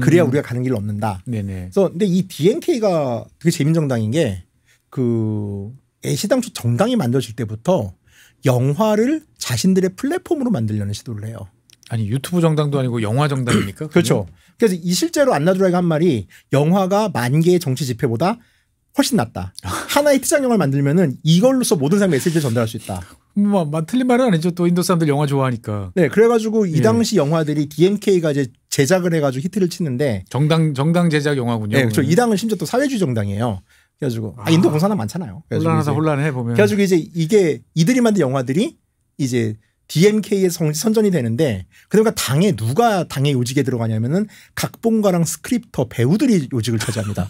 그래야 우리가 가는 길을 얻는다. 네네. 그래서 근데 이 DMK가 되게 재밌는 정당인 게 그 애시당초 정당이 만들어질 때부터 영화를 자신들의 플랫폼으로 만들려는 시도를 해요. 아니 유튜브 정당도 아니고 영화 정당입니까? 그렇죠. 그래서 이 실제로 안나두라이가 한 말이 영화가 만 개의 정치 집회보다 훨씬 낫다. 하나의 티장 영화를 만들면은 이걸로써 모든 사람 메시지를 전달할 수 있다. 뭐 틀린 말은 아니죠. 또 인도 사람들 영화 좋아하니까. 네, 그래가지고 이 당시 영화들이 DMK가 이제 제작을 해가지고 히트를 치는데 정당 제작 영화군요. 네, 그렇죠. 이 당은 심지어 또 사회주의 정당이에요. 그래가지고 인도 공산당 많잖아요. 혼란하다 혼란해 보면. 그래가지고 이제 이게 이들이 만든 영화들이 이제 DMK에 선전이 되는데 그러니까 누가 당의 요직에 들어가냐면은 각본가랑 스크립터 배우들이 요직을 차지합니다.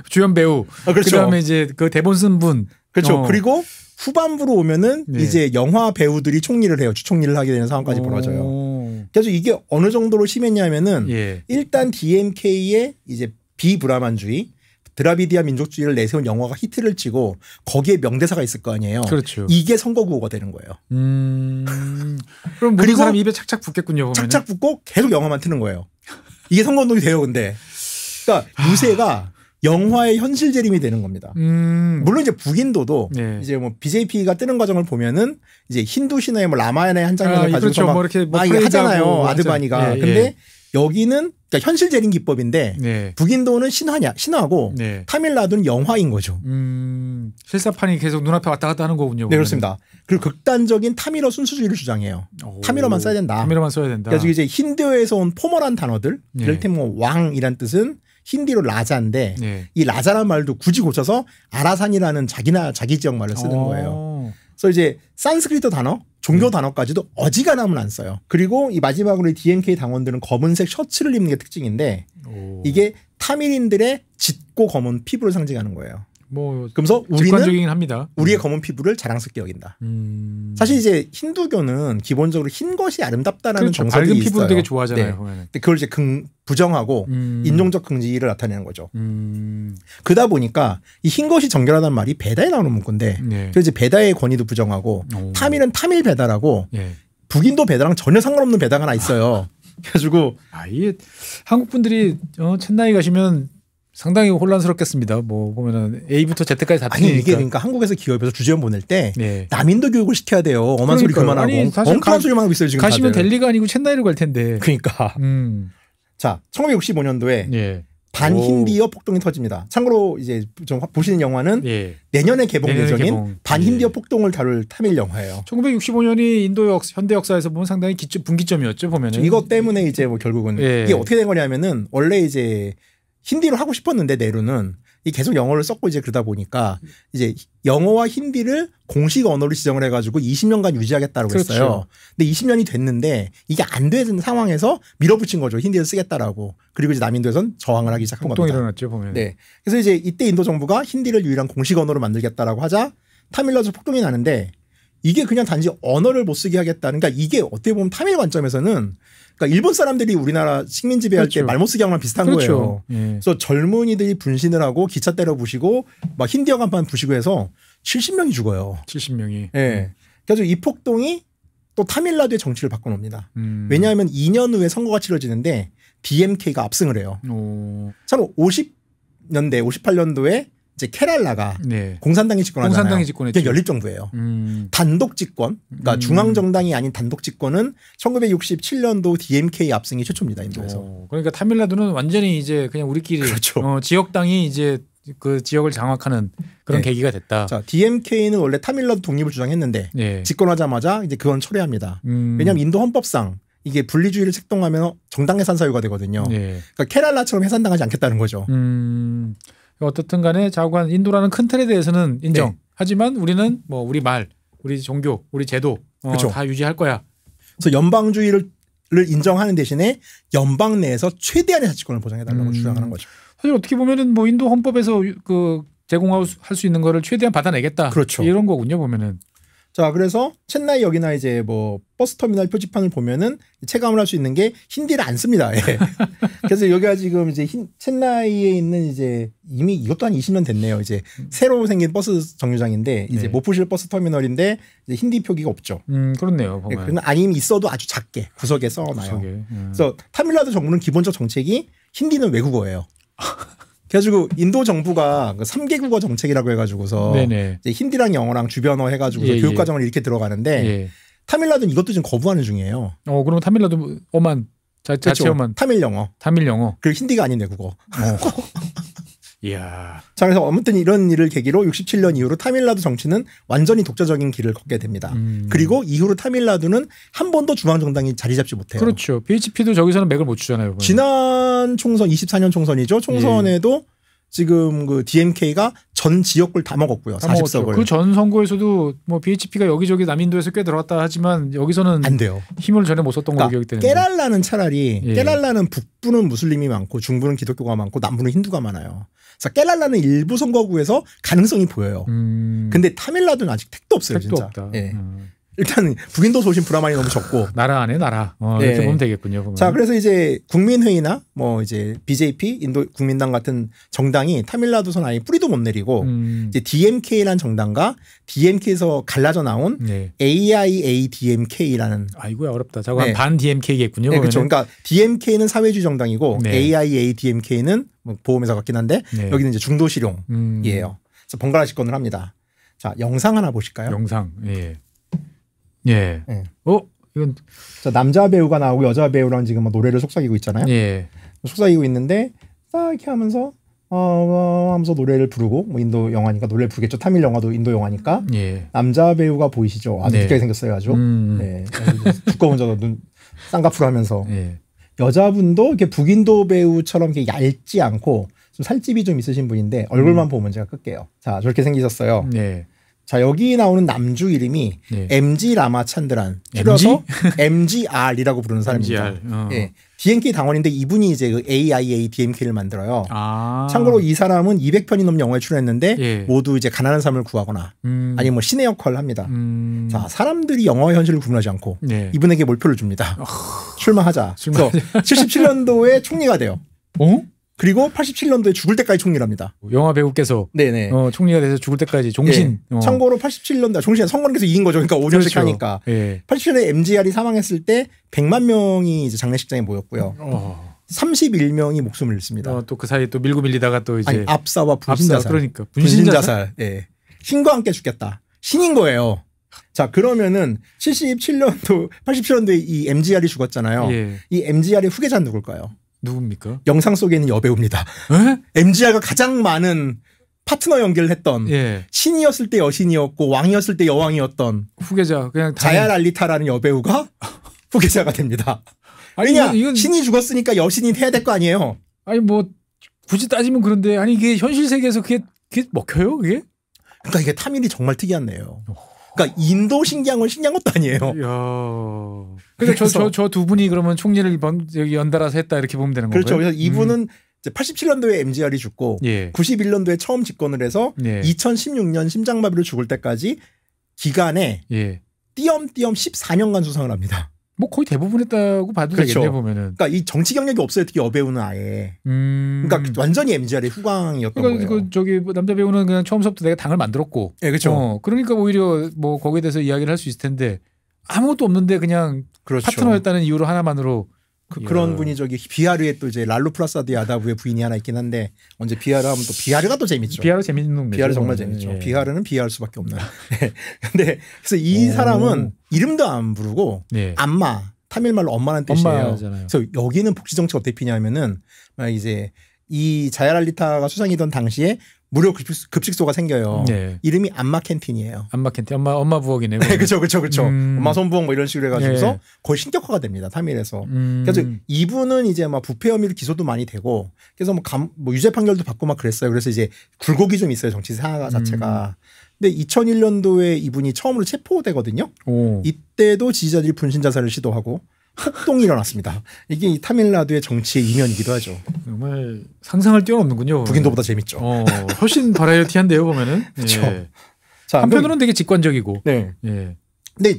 주연 배우. 그렇죠. 그다음에 이제 그 대본 쓴 분. 그렇죠. 그리고 후반부로 오면은 이제 영화 배우들이 총리를 해요. 주총리를 하게 되는 상황까지 벌어져요. 그래서 이게 어느 정도로 심했냐면은 일단 DMK의 이제 비브라만주의 드라비디아 민족주의를 내세운 영화가 히트를 치고 거기에 명대사가 있을 거 아니에요. 그렇죠. 이게 선거 구호가 되는 거예요. 그럼 모든 사람 입에 착착 붙겠군요. 보면은. 착착 붙고 계속 영화만 트는 거예요. 이게 선거운동이 돼요. 근데 그러니까 유세가 영화의 현실 재림이 되는 겁니다. 물론 이제 북인도도 이제 뭐 BJP가 뜨는 과정을 보면은 이제 힌두 신화의 뭐 라마야나의 한 장면을 가지고서 그렇죠. 막 뭐 이렇게 뭐 하잖아요. 아드바니가. 근데 여기는 그러니까 현실 재림 기법인데 북인도는 신화고 타밀나두는 영화인 거죠. 실사판이 계속 눈앞에 왔다 갔다 하는 거군요. 네, 그렇습니다. 그리고 극단적인 타밀어 순수주의를 주장해요. 타밀어만 써야 된다. 타밀어만 써야 된다. 그래서 이제 힌두에서 온 포멀한 단어들, 이를테면 뭐 왕이란 뜻은 힌디로 라자인데 이 라자란 말도 굳이 고쳐서 아라산이라는 자기 지역 말을 쓰는 거예요. 그래서 이제 산스크리트 단어, 종교 단어까지도 어지간하면 안 써요. 그리고 이 마지막으로 DMK 당원들은 검은색 셔츠를 입는 게 특징인데 이게 타밀인들의 짙고 검은 피부를 상징하는 거예요. 뭐 그래서 직관적이긴 합니다. 우리의 검은 피부를 자랑스럽게 여긴다. 사실 이제 힌두교는 기본적으로 흰 것이 아름답다라는 그렇죠. 정서들이 밝은 피부를 있어요. 되게 좋아하잖아요. 네. 근데 그걸 이제 부정하고 인종적 긍지를 나타내는 거죠. 그러다 보니까 이 흰 것이 정결하다는 말이 베다에 나오는 문구인데 그래서 이제 베다의 권위도 부정하고 타밀은 타밀 베다라고 북인도 베다랑 전혀 상관없는 베다가 하나 있어요. 그래가지고 이게 한국 분들이 첸나이 가시면 상당히 혼란스럽겠습니다. 뭐 보면은 A부터 Z까지 다 틀리니까. 아니 이게 그러니까 한국에서 기업에서 주재원 보낼 때 남인도 교육을 시켜야 돼요. 엄한 소리 그만하고. 엉뚱한 소리만 하고 있어요 지금. 가시면 다들. 델리가 아니고 첸나이로 갈 텐데. 그러니까. 자, 1965년도에 반힌디어 폭동이 터집니다. 참고로 이제 좀 보시는 영화는 내년에 개봉 예정인 반힌디어 폭동을 다룰 타밀 영화예요. 1965년이 인도 현대 역사에서 보면 상당히 분기점이었죠 보면은. 이것 때문에 이제 뭐 결국은 이게 어떻게 된 거냐면은 원래 이제 힌디로 하고 싶었는데 네루는 이 계속 영어를 썼고 이제 그러다 보니까 이제 영어와 힌디를 공식 언어로 지정을 해가지고 20년간 유지하겠다고 했어요. 근데 20년이 됐는데 이게 안 되는 상황에서 밀어붙인 거죠. 힌디를 쓰겠다라고. 그리고 이제 남인도에선 저항을 하기 시작한 겁니다. 폭동이 일어났죠 보면. 네. 그래서 이제 이때 인도 정부가 힌디를 유일한 공식 언어로 만들겠다라고 하자 타밀나두 폭동이 나는데 이게 그냥 단지 언어를 못 쓰게 하겠다는 그러니까 이게 어떻게 보면 타밀 관점에서는 그러니까 일본 사람들이 우리나라 식민 지배할 때 말 못 쓰게 한 거랑 비슷한 거예요. 그래서 젊은이들이 분신을 하고 기차 때려 부시고 막 힌디어 간판 부시고 해서 70명이 죽어요. 70명이. 네. 그래서 이 폭동이 또 타밀나두의 정치를 바꿔놓습니다. 왜냐하면 2년 후에 선거가 치러지는데 DMK가 압승을 해요. 참 50년대, 58년도에 이제 케랄라가 공산당이 집권하잖아요. 공산당이 집권했죠. 그게 연립정부예요. 단독 집권, 그러니까 중앙정당이 아닌 단독 집권은 1967년도 DMK 압승이 최초입니다. 인도에서. 그러니까 타밀나두는 완전히 이제 그냥 우리끼리 지역당이 이제 그 지역을 장악하는 그런 계기가 됐다. 자, DMK는 원래 타밀나두 독립을 주장했는데 집권하자마자 이제 그건 철회합니다. 왜냐하면 인도 헌법상 이게 분리주의를 책동하면 정당 해산 사유가 되거든요. 그러니까 케랄라처럼 해산당하지 않겠다는 거죠. 어떻든 간에 자관 인도라는 큰 틀에 대해서는 인정. 하지만 우리는 뭐 우리 말, 우리 종교, 우리 제도 다 유지할 거야. 그래서 연방주의를 인정하는 대신에 연방 내에서 최대한의 자치권을 보장해달라고 주장하는 거죠. 사실 어떻게 보면은 뭐 인도 헌법에서 그 제공할 수 있는 거를 최대한 받아내겠다. 그렇죠. 이런 거군요 보면은. 자, 그래서 첸나이 역이나 이제 뭐 버스 터미널 표지판을 보면은 체감을 할 수 있는 게 힌디를 안 씁니다. 그래서 여기가 지금 이제 첸나이에 있는 이제 이미 이것도 한 20년 됐네요. 이제 새로 생긴 버스 정류장인데 이제 모프실 버스 터미널인데 이제 힌디 표기가 없죠. 그렇네요. 보면. 아니면 있어도 아주 작게 구석에 써놔요. 그래서 타밀나두 정부는 기본적 정책이 힌디는 외국어예요. 그래가지고 인도 정부가 3개국어 정책이라고 해가지고서 네네. 이제 힌디랑 영어랑 주변어 해가지고 예, 교육과정을 이렇게 들어가는데 예. 타밀나두는 이것도 지금 거부하는 중이에요. 그러면 타밀나두 어만 자체어만 타밀 영어. 타밀 영어. 그리고 힌디가 아닌 외국어. 이야. 자, 그래서 아무튼 이런 일을 계기로 67년 이후로 타밀나두 정치는 완전히 독자적인 길을 걷게 됩니다. 그리고 이후로 타밀나두는 한 번도 중앙정당이 자리 잡지 못해요. 그렇죠. BHP도 저기서는 맥을 못 주잖아요. 지난 총선 24년 총선이죠. 총선에도 예. 지금 그 DMK가 전 지역구를 다 먹었고요. 40석을. 그 전 선거에서도 뭐 BHP가 여기저기 남인도에서 꽤 들어갔다 하지만 여기서는 안 돼요. 힘을 전혀 못 썼던 걸로 기억이 되는데. 깨랄라는 차라리 깨랄라는 북부는 무슬림이 많고 중부는 기독교가 많고 남부는 힌두가 많아요. 그래서 깨랄라는 일부 선거구에서 가능성이 보여요. 근데 타밀나두는 아직 택도 없어요. 택도 진짜. 없다. 예. 일단 북인도 소신 브라만이 너무 적고 나라 안에 나라 이렇게 보면 되겠군요. 보면. 자, 그래서 이제 국민회의나 뭐 이제 BJP 인도 국민당 같은 정당이 타밀나두선 아예 뿌리도 못 내리고 이제 DMK라는 정당과 DMK에서 갈라져 나온 AIADMK라는 아이고야 어렵다. 저거 한 반 DMK겠군요. 네, 그렇죠. 그러니까 DMK는 사회주의 정당이고 AIADMK는 뭐 보험회사 같긴 한데 여기는 이제 중도 실용이에요. 그래서 번갈아 집권을 합니다. 자, 영상 하나 보실까요? 영상. 예. 예. 네. 이건 자, 남자 배우가 나오고 여자 배우랑 지금 노래를 속삭이고 있잖아요. 예. 속삭이고 있는데 딱 이렇게 하면서 하면서 노래를 부르고 뭐 인도 영화니까 노래를 부르겠죠. 타밀 영화도 인도 영화니까. 예. 남자 배우가 보이시죠? 아주 느끼하게 생겼어요, 아주. 네. 두꺼운 눈 쌍꺼풀 하면서. 예. 여자분도 이렇게 북인도 배우처럼 이렇게 얇지 않고 좀 살집이 좀 있으신 분인데 얼굴만 보면 제가 끌게요. 자, 저렇게 생기셨어요. 네. 자, 여기 나오는 남주 이름이 MG 라마찬드란. 줄여서 MGR이라고 부르는 사람입니다. MGR. 예. DMK 당원인데 이분이 이제 그 AIADMK를 만들어요. 아. 참고로 이 사람은 200편이 넘는 영화에 출연했는데 모두 이제 가난한 삶을 구하거나 아니면 뭐 신의 역할을 합니다. 자, 사람들이 영화와 현실을 구분하지 않고 이분에게 몰표를 줍니다. 출마하자. 그래서 77년도에 총리가 돼요. 그리고 87년도에 죽을 때까지 총리랍니다. 영화 배우께서 네네. 총리가 돼서 죽을 때까지 종신. 참고로 87년도 종신 선거는 계속 이긴 거죠. 그러니까 5년씩 그렇죠. 하니까. 87년에 MGR이 사망했을 때 100만 명이 이제 장례식장에 모였고요. 31명이 목숨을 잃습니다. 또 그 사이에 또 밀고 밀리다가 또 이제 아니, 압사와 분신자살. 그러니까 분신자살. 예. 신과 함께 죽겠다. 신인 거예요. 자, 그러면은 77년도 87년도에 이 MGR이 죽었잖아요. 이 MGR의 후계자는 누굴까요? 누굽니까? 영상 속에 있는 여배우입니다. MGR가 가장 많은 파트너 연기를 했던 신이었을 때 여신이었고 왕이었을 때 여왕이었던 후계자 그냥 자얄 알리타라는 여배우가 후계자가 됩니다. 아니, 이건 신이 죽었으니까 여신이 해야 될 거 아니에요. 아니 뭐 굳이 따지면 그런데 아니 이게 현실 세계에서 그게 먹혀요 그게? 그러니까 이게 타밀이 정말 특이한 애예요. 그러니까 인도 신기한 건 신기한 것도 아니에요. 이야. 그러니까 저 두 분이 그러면 총리를 여기 연달아서 했다 이렇게 보면 되는 거예요. 그렇죠. 그래서 이분은 이제 87년도에 MGR이 죽고 91년도에 처음 집권을 해서 2016년 심장마비로 죽을 때까지 기간에 띄엄띄엄 14년간 수상을 합니다. 뭐 거의 대부분 했다고 봐도 되겠네요 보면은. 그러니까 이 정치 경력이 없어요. 특히 여배우는 아예. 그러니까 완전히 MGR의 후광이었던 거예요. 그 저기 남자 배우는 그냥 처음부터 내가 당을 만들었고. 네, 그렇죠. 그러니까 오히려 뭐 거기에 대해서 이야기를 할 수 있을 텐데 아무것도 없는데 그냥 파트너였다는 이유로 하나만으로. 그런 분이 저기 비하르에 또 이제 랄루 프라사드 야다부의 부인이 하나 있긴 한데 언제 비하르 하면 또 비하르가 또 재밌죠. 비하르 재밌는 동네. 비하르 정말 재밌죠. 비하르는 비하할 수밖에 없는. 근데 그래서 이 사람은 이름도 안 부르고 안마 타밀말로 엄마라는 뜻이에요. 그래서 여기는 복지 정책 어떻게 피냐면은 이제 이 자얄알리타가 수상이던 당시에 무료 급식소가 생겨요. 이름이 안마 캔틴이에요. 안마 캔틴, 엄마 부엌이네. 네, 그렇죠. 엄마 손부엌 뭐 이런 식으로 해가지고서 거의 신격화가 됩니다. 타밀에서. 그래서 이분은 이제 막 부패 혐의로 기소도 많이 되고, 그래서 뭐 유죄 판결도 받고 막 그랬어요. 그래서 이제 굴곡이 좀 있어요. 정치 상황 자체가. 근데 2001년도에 이분이 처음으로 체포되거든요. 이때도 지지자들이 분신 자살을 시도하고. 폭동이 일어났습니다. 이게 이 타밀나두의 정치의 이면이기도 하죠. 정말 상상을 뛰어넘는군요. 북인도보다 재밌죠. 훨씬 바라이어티한데요 보면은. 그렇죠. 자, 한편으로는 되게 직관적이고. 근데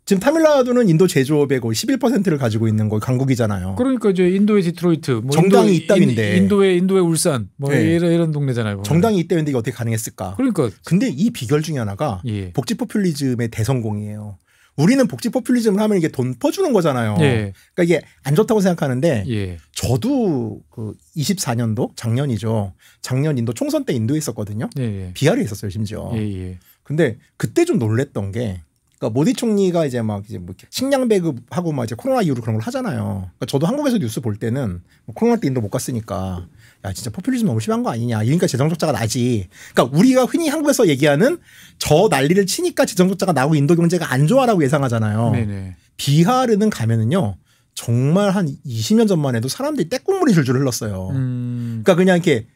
지금 타밀나두는 인도 제조업의 거의 11%를 가지고 있는 거의 강국이잖아요. 그러니까 이제 인도의 디트로이트, 뭐 정당이 이따윈데, 인도의 울산, 뭐 이런 동네잖아요. 보면. 정당이 이따윈데 이게 어떻게 가능했을까? 그러니까. 근데 이 비결 중에 하나가 복지 포퓰리즘의 대성공이에요. 우리는 복지 포퓰리즘을 하면 이게 돈 퍼주는 거잖아요. 예. 그러니까 이게 안 좋다고 생각하는데 예. 저도 그 24년도 작년이죠. 작년 인도 총선 때 인도에 있었거든요. 예. 비하르에 있었어요, 심지어. 예. 근데 그때 좀 놀랬던 게 그러니까 모디 총리가 이제 막 이제 뭐 식량 배급하고 막 이제 코로나 이후로 그런 걸 하잖아요. 그러니까 저도 한국에서 뉴스 볼 때는 뭐 코로나 때 인도 못 갔으니까 야 진짜 포퓰리즘 너무 심한 거 아니냐. 이러니까 재정적자가 나지. 그러니까 우리가 흔히 한국에서 얘기하는 저 난리를 치니까 재정적자가 나고 인도 경제가 안 좋아라고 예상하잖아요. 네네. 비하르는 가면은요. 정말 한 20년 전만 해도 사람들이 떼국물이 줄줄 흘렀어요. 그러니까 그냥 이렇게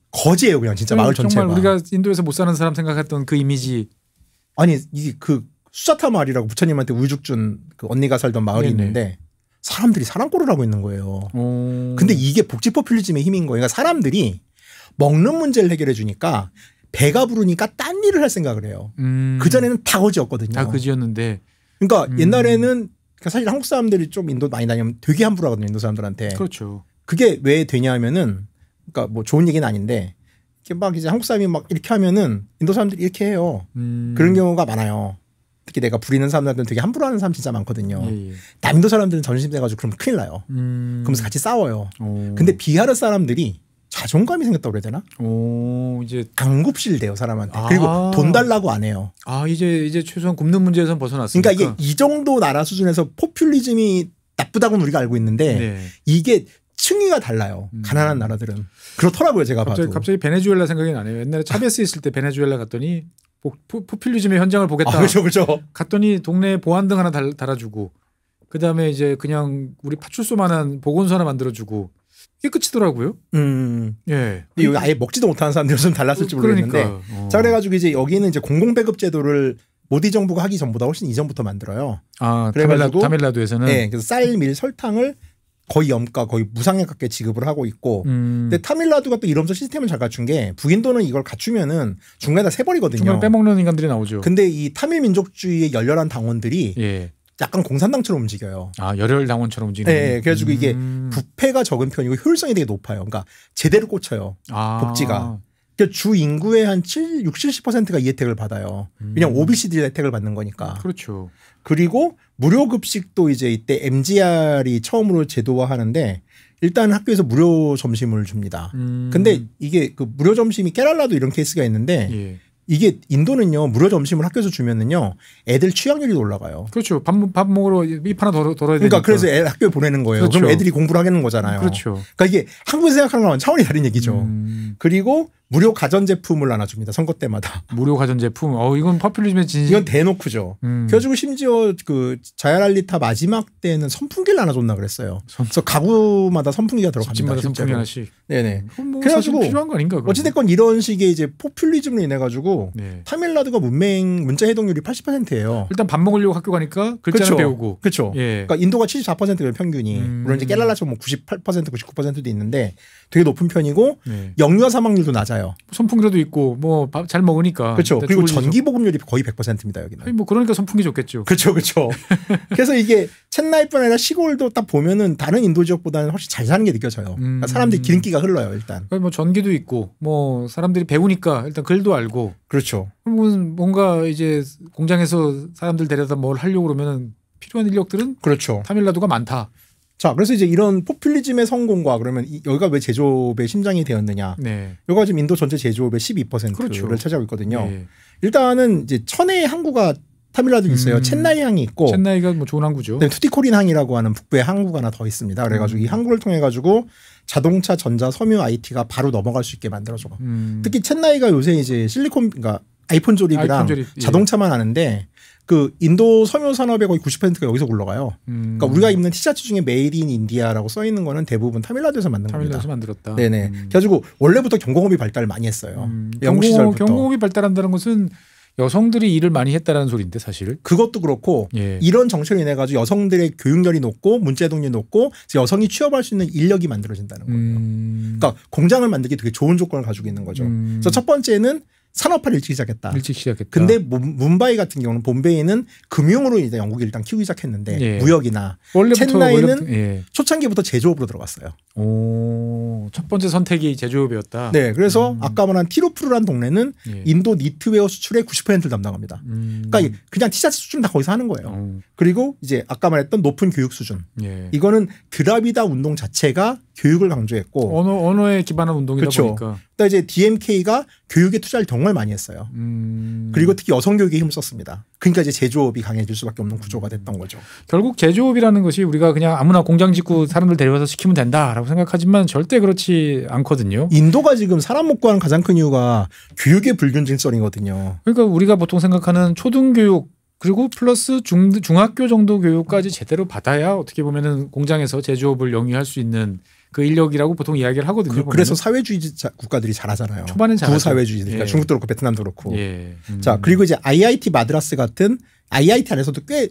거지예요, 그냥 진짜 마을 전체가. 정말 우리가 인도에서 못 사는 사람 생각했던 그 이미지. 아니 이게 그 수자타 마을이라고 부처님한테 우유죽 준 그 언니가 살던 마을이 네네. 있는데 사람들이 사랑꼴을 하고 있는 거예요. 근데 이게 복지 포퓰리즘의 힘인 거예요. 그러니까 사람들이 먹는 문제를 해결해 주니까 배가 부르니까 딴 일을 할 생각을 해요. 그전에는 다 거지였거든요. 다 거지였는데. 그러니까 옛날에는 그러니까 사실 한국 사람들이 좀 인도 많이 다니면 되게 함부로 하거든요. 인도 사람들한테. 그렇죠. 그게 왜 되냐면은 그러니까 뭐 좋은 얘기는 아닌데 이렇게 막 이제 한국 사람이 막 이렇게 하면은 인도 사람들이 이렇게 해요. 그런 경우가 많아요. 특히 내가 부리는 사람들은 되게 함부로 하는 사람 진짜 많거든요. 예. 남인도 사람들은 자존심 돼가지고 그러면 큰일 나요. 그러면서 같이 싸워요. 근데 비하르 사람들이 자존감이 생겼다고 그래야 되나? 이제 안굽실대요 사람한테. 그리고 돈 달라고 안 해요. 이제 최소한 굶는 문제에서는 벗어났으니까. 그러니까 이게 이 정도 나라 수준에서 포퓰리즘이 나쁘다고는 우리가 알고 있는데 네. 이게 층위가 달라요. 가난한 나라들은. 그렇더라고요 제가 봐도. 갑자기 베네수엘라 생각이 나네요. 옛날에 차베스 있을 때 베네수엘라 갔더니 포퓰리즘의 현장을 보겠다. 그렇죠. 갔더니 동네에 보안등 하나 달아주고 그다음에 이제 그냥 우리 파출소만한 보건소 하나 만들어주고 이게 끝이더라고요. 예. 여기 아예 먹지도 못하는 사람들은 좀 달랐을지 모르겠는데. 자 그래가지고 이제 여기는 이제 공공배급 제도를 모디 정부가 하기 전보다 훨씬 이전부터 만들어요. 그래가지고 타밀나두에서는. 네. 그래서 쌀, 밀, 설탕을 거의 염가 거의 무상에 가깝게 지급을 하고 있고 근데 타밀나두가 또 이러면서 시스템을 잘 갖춘 게 북인도는 이걸 갖추면은 중간에 다 세버리거든요. 중간에 빼먹는 인간들이 나오죠. 근데 이 타밀 민족주의의 열렬한 당원들이 약간 공산당처럼 움직여요. 열혈 당원처럼 움직이는. 네. 그래가지고 이게 부패가 적은 편이고 효율성이 되게 높아요. 그러니까 제대로 꽂혀요. 복지가. 그러니까 주 인구의 한 60, 70%가 이 혜택을 받아요. 왜냐하면 OBCD 혜택을 받는 거니까. 그렇죠. 그리고 무료 급식도 이제 이때 MGR이 처음으로 제도화하는데 일단 학교에서 무료 점심을 줍니다. 근데 이게 그 무료 점심이 케랄라도 이런 케이스가 있는데 이게 인도는요 무료 점심을 학교에서 주면은요 애들 취학률이 올라가요. 그렇죠. 밥 먹으러 입 하나 덜어야 되니까. 그러니까 그래서 학교에 보내는 거예요. 그렇죠. 그럼 애들이 공부를 하겠는 거잖아요. 그렇죠. 그러니까 이게 한국에서 생각하는 거랑 차원이 다른 얘기죠. 그리고 무료 가전제품을 나눠줍니다. 선거 때마다. 무료 가전제품. 이건 포퓰리즘의 진심. 이건 대놓고죠. 그래가지고 심지어 그 자야랄리타 마지막 때는 선풍기를 나눠줬나 그랬어요. 그래서 가구마다 선풍기가 들어갑니다. 집마다 선풍기 하나씩. 네네. 뭐 그래가지고 필요한 거 아닌가? 어찌됐건 이런 식의 이제 포퓰리즘으로 인해 가지고 타밀나두가 문자 해독률이 80%예요. 일단 밥 먹으려고 학교 가니까 글자는 배우고. 그렇죠. 그러니까 인도가 74%예요 평균이. 물론 이제 깰랄라처럼 뭐 98%, 99%도 있는데 되게 높은 편이고 영유아 사망률도 낮아요. 선풍기라도 있고 뭐 잘 먹으니까. 그렇죠. 그리고 전기 보급률이 거의 100%입니다 여기는. 뭐 그러니까 선풍기 좋겠죠. 그렇죠. 그래서 이게 챗나이뿐 아니라 시골도 딱 보면은 다른 인도 지역보다는 훨씬 잘 사는 게 느껴져요. 그러니까 사람들이 기름기가 흘러요 일단. 뭐 전기도 있고 뭐 사람들이 배우니까 일단 글도 알고. 그렇죠. 뭔가 이제 공장에서 사람들 데려다 뭘 하려고 그러면은 필요한 인력들은 그렇죠. 타밀나두가 많다. 자, 그래서 이제 이런 포퓰리즘의 성공과 그러면 여기가 왜 제조업의 심장이 되었느냐. 여기가 지금 인도 전체 제조업의 12%를 그렇죠. 차지하고 있거든요. 일단은 이제 천혜의 항구가 타밀나두에 있어요. 첸나이 항이 있고. 첸나이가 뭐 좋은 항구죠. 네, 투티코린 항이라고 하는 북부의 항구가 하나 더 있습니다. 그래가지고 이 항구를 통해 가지고 자동차, 전자, 섬유, IT가 바로 넘어갈 수 있게 만들어줘. 특히 첸나이가 요새 이제 그러니까 아이폰 조립이랑 자동차만 하는데 그 인도 섬유 산업의 거의 90%가 여기서 굴러가요. 그러니까 우리가 입는 티셔츠 중에 메이드 인 인디아라고 써 있는 거는 대부분 타밀나두에서 만든 겁니다. 타밀나두에서 만들었다. 네네. 그래가지고 원래부터 경공업이 발달을 많이 했어요. 영국 시절부터. 경공업이 발달한다는 것은 여성들이 일을 많이 했다라는 소리인데 사실. 그것도 그렇고 이런 정책을 인해 가지고 여성들의 교육열이 높고 문자동률이 높고 여성이 취업할 수 있는 인력이 만들어진다는 거예요. 그러니까 공장을 만들기 되게 좋은 조건을 가지고 있는 거죠. 그래서 첫 번째는 산업화를 일찍 시작했다. 근데 문바이 같은 경우는 봄베이는 금융으로 이제 영국이 일단 키우기 시작했는데 무역이나 첸나이는 초창기부터 제조업으로 들어갔어요. 첫 번째 선택이 제조업이었다. 네, 그래서 아까 말한 티루푸르라는 동네는 예. 인도 니트웨어 수출의 90%를 담당합니다. 그러니까 그냥 티셔츠 수준 다 거기서 하는 거예요. 그리고 이제 아까 말했던 높은 교육 수준. 예. 이거는 드라비다 운동 자체가 교육을 강조했고 언어에 기반한 운동이다 그렇죠. 보니까. 그러니까 이제 DMK가 교육에 투자를 정말 많이 했어요. 그리고 특히 여성 교육에 힘을 썼습니다. 그러니까 이제 제조업이 강해질 수밖에 없는 구조가 됐던 거죠. 결국 제조업이라는 것이 우리가 그냥 아무나 공장 짓고 사람들 데려와서 시키면 된다라고 생각하지만 절대 그렇지 않거든요. 인도가 지금 사람 못 구하는 가장 큰 이유가 교육의 불균질성이거든요. 그러니까 우리가 보통 생각하는 초등교육 그리고 플러스 중학교 정도 교육까지 제대로 받아야 어떻게 보면은 공장에서 제조업을 영위할 수 있는 그 인력이라고 보통 이야기를 하거든요. 그래서 사회주의 국가들이 잘하잖아요. 초반엔 잘하죠. 구사회주의니까 그러니까 예. 중국도 그렇고 베트남도 그렇고. 예. 자 그리고 이제 IIT 마드라스 같은 IIT 안에서도 꽤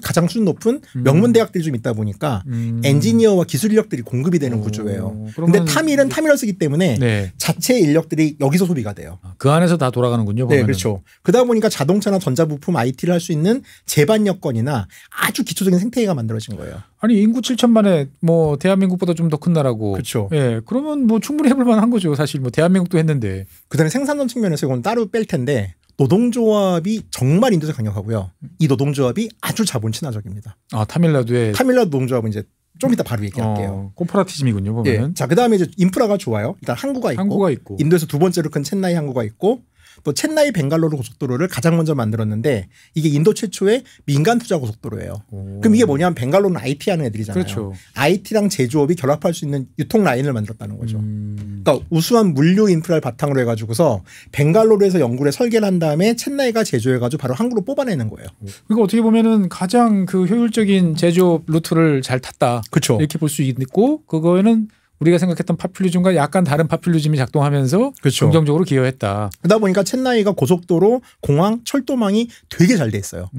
가장 수준 높은 명문 대학들이 좀 있다 보니까 엔지니어와 기술 인력들이 공급이 되는 구조예요. 그런데 타밀은 타밀을 쓰기 때문에 네. 자체 인력들이 여기서 소비가 돼요. 그 안에서 다 돌아가는군요. 보면은. 네, 그렇죠. 그러다 보니까 자동차나 전자부품 IT를 할 수 있는 제반 여건이나 아주 기초적인 생태계가 만들어진 거예요. 아니 인구 7천만에 뭐 대한민국보다 좀 더 큰 나라고. 그렇죠. 예, 그러면 뭐 충분히 해볼 만한 거죠. 사실 뭐 대한민국도 했는데. 그다음에 생산성 측면에서 이건 따로 뺄 텐데. 노동조합이 정말 인도에서 강력하고요. 이 노동조합이 아주 자본 친화적입니다. 아 타밀나두의 타밀나두 노동조합은 이제 좀 이따 바로 얘기할게요. 코퍼라티즘이군요. 보면. 예. 자 그다음에 이제 인프라가 좋아요. 일단 항구가 있고 인도에서 두 번째로 큰 첸나이 항구가 있고 또 첸나이 벵갈로르 고속도로를 가장 먼저 만들었는데 이게 인도 최초의 민간 투자 고속도로예요. 그럼 이게 뭐냐면 벵갈로르는 IT 하는 애들이잖아요. 그렇죠. IT랑 제조업이 결합할 수 있는 유통 라인을 만들었다는 거죠. 그러니까 우수한 물류 인프라를 바탕으로 해가지고서 벵갈로르에서 연구를 설계를 한 다음에 첸나이가 제조해가지고 바로 항구로 뽑아내는 거예요. 그러니까 어떻게 보면은 가장 그 효율적인 제조업 루트를 잘 탔다. 그렇죠. 이렇게 볼 수 있고 그거에는 우리가 생각했던 파퓰리즘과 약간 다른 파퓰리즘이 작동하면서 그렇죠. 긍정적으로 기여했다. 그러다 보니까 첸나이가 고속도로, 공항, 철도망이 되게 잘 돼 있어요.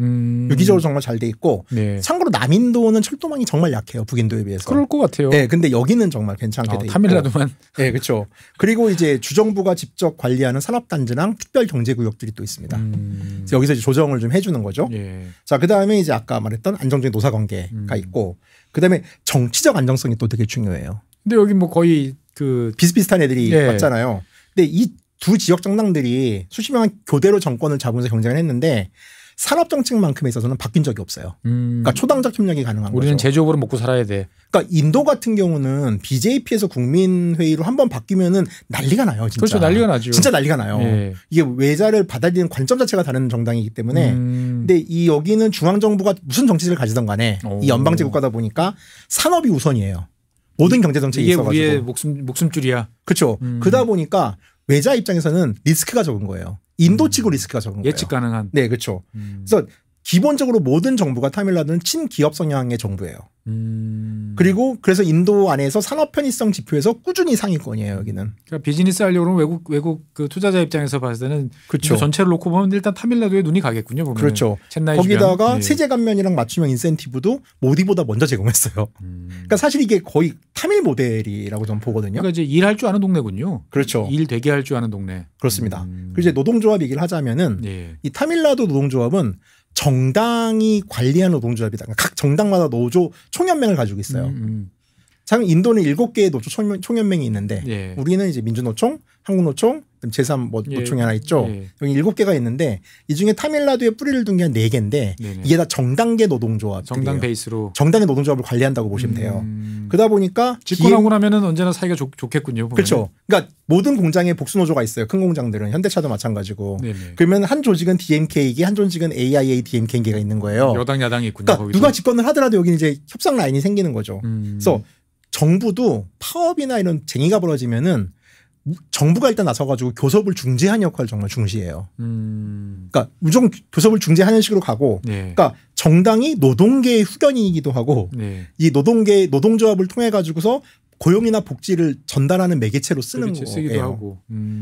유기적으로 정말 잘 돼 있고 네. 참고로 남인도는 철도망이 정말 약해요. 북인도에 비해서. 그럴 것 같아요. 네, 근데 여기는 정말 괜찮게 돼 있고. 타밀나두만. 네, 그렇죠. 그리고 이제 주정부가 직접 관리하는 산업단지랑 특별경제구역들이 또 있습니다. 그래서 여기서 이제 조정을 좀 해주는 거죠. 예. 자, 그 다음에 이제 아까 말했던 안정적인 노사관계가 있고, 그 다음에 정치적 안정성이 또 되게 중요해요. 근데 여기 뭐 거의 그 비슷비슷한 애들이 예. 왔잖아요. 근데 이 두 지역 정당들이 수십 명한 교대로 정권을 잡으면서 경쟁을 했는데 산업 정책만큼에 있어서는 바뀐 적이 없어요. 그러니까 초당적 협력이 가능한 우리는 거죠. 제조업으로 먹고 살아야 돼. 그러니까 인도 같은 경우는 BJP에서 국민회의로 한번 바뀌면은 난리가 나요. 진짜. 그렇죠. 난리가 나죠. 진짜 난리가 나요. 예. 이게 외자를 받아들이는 관점 자체가 다른 정당이기 때문에 근데 이 여기는 중앙정부가 무슨 정치를 가지던 간에 이 연방제 국가다 보니까 산업이 우선이에요. 모든 경제 정책이 이게 있어가지고. 우리의 목숨줄이야. 그렇죠. 그러다 보니까 외자 입장에서는 리스크가 적은 거예요. 인도 측으로 리스크가 적은 거예요. 예측 가능한. 네, 그렇죠. 그래서 기본적으로 모든 정부가 타밀나두는 친기업 성향의 정부예요. 그리고 그래서 인도 안에서 산업 편의성 지표에서 꾸준히 상위권이에요. 여기는. 그러니까 비즈니스 하려고 그러면 외국 그 투자자 입장에서 봤을 때는 그렇죠. 전체를 놓고 보면 일단 타밀나두에 눈이 가겠군요. 보면. 그렇죠. 거기다가 예. 세제 감면이랑 맞춤형 인센티브도 모디보다 먼저 제공했어요. 그러니까 사실 이게 거의 타밀 모델이라고 저는 보거든요. 그러니까 이제 일할 줄 아는 동네군요. 그렇죠. 일 되게 할 줄 아는 동네. 그렇습니다. 그리고 이제 노동조합 얘기를 하자면은 예. 이 타밀나두 노동조합은 정당이 관리하는 노동조합이다. 그러니까 각 정당마다 노조 총연맹을 가지고 있어요. 참 인도는 7개의 노조 총연맹이 있는데 예. 우리는 이제 민주노총, 한국노총, 제3 뭐 노총이 하나 있죠. 예. 여기 7개가 있는데 이 중에 타밀나두에 뿌리를 둔 게 한 4개인데 네네. 이게 다 정당계 노동조합. 정당 베이스로. 정당의 노동조합을 관리한다고 보시면 돼요. 그러다 보니까 집권하고 나면은 언제나 사이가 좋겠군요. 보면은. 그렇죠. 그러니까 모든 공장에 복수노조가 있어요. 큰 공장들은 현대차도 마찬가지고. 네네. 그러면 한 조직은 DMK이기, 한 조직은 AIA DMK이기가 있는 거예요. 여당 야당이 있군요. 그러니까 거기서. 누가 집권을 하더라도 여기는 이제 협상 라인이 생기는 거죠. 그래서 정부도 파업이나 이런 쟁의가 벌어지면은 정부가 일단 나서가지고 교섭을 중재하는 역할을 정말 중시해요. 그러니까 무조건 교섭을 중재하는 식으로 가고, 네. 그러니까 정당이 노동계의 후견이기도 하고, 네. 이 노동조합을 통해 가지고서 고용이나 복지를 전달하는 매개체로 쓰는 거예요. 쓰기도 하고.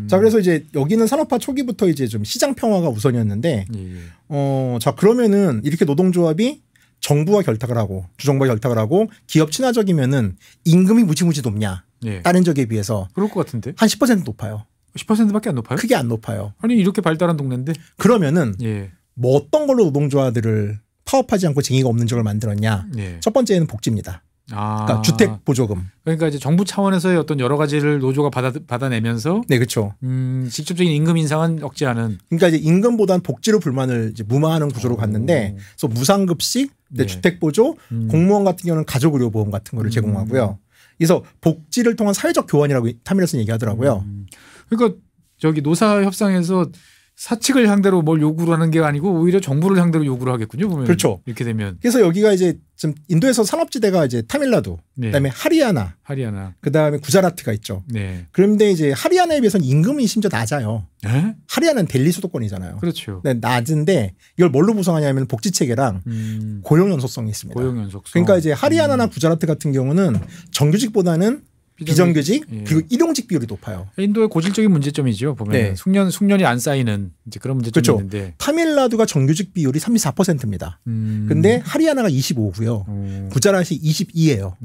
자, 그래서 이제 여기는 산업화 초기부터 이제 좀 시장 평화가 우선이었는데, 예. 자 그러면은 이렇게 노동조합이 정부와 결탁을 하고 주정부와 결탁을 하고 기업 친화적이면은 임금이 무지무지 높냐? 예. 다른 지역에 비해서 그럴 것 같은데. 한 10% 높아요. 10%밖에 안 높아요? 크게 안 높아요. 아니 이렇게 발달한 동네인데. 그러면은 예. 뭐 어떤 걸로 노동조합들을 파업하지 않고 쟁의가 없는 지역을 만들었냐? 예. 첫 번째는 복지입니다. 그러니까 주택 보조금. 그러니까 이제 정부 차원에서의 어떤 여러 가지를 노조가 받아내면서 네, 그렇죠. 직접적인 임금 인상은 억제하는. 그러니까 이제 임금보다는 복지로 불만을 이제 무마하는 구조로 갔는데, 그래서 무상급식, 네. 주택 보조, 공무원 같은 경우는 가족의료보험 같은 거를 제공하고요. 그래서 복지를 통한 사회적 교환이라고 타밀에서는 얘기하더라고요. 그러니까 저기 노사 협상에서 사측을 상대로 뭘 요구를 하는 게 아니고 오히려 정부를 상대로 요구를 하겠군요. 보면 그렇죠. 이렇게 되면. 그래서 여기가 이제 좀 인도에서 산업지대가 이제 타밀나두, 네. 그다음에 하리아나, 그다음에 구자라트가 있죠. 네. 그런데 이제 하리아나에 비해서는 임금이 심지어 낮아요. 네? 하리아나는 델리 수도권이잖아요. 그렇죠. 네, 낮은데 이걸 뭘로 구성하냐면 복지 체계랑 고용 연속성이 있습니다. 고용 연속성. 그러니까 이제 하리아나나 구자라트 같은 경우는 정규직보다는 비정규직 예. 그리고 일용직 비율이 높아요. 인도의 고질적인 문제점이죠. 보면 네. 숙련이 안 쌓이는 이제 그런 문제점이 그렇죠. 있는데 타밀나두가 정규직 비율이 34%입니다. 근데 하리아나가 25고요. 구자라트이 22예요.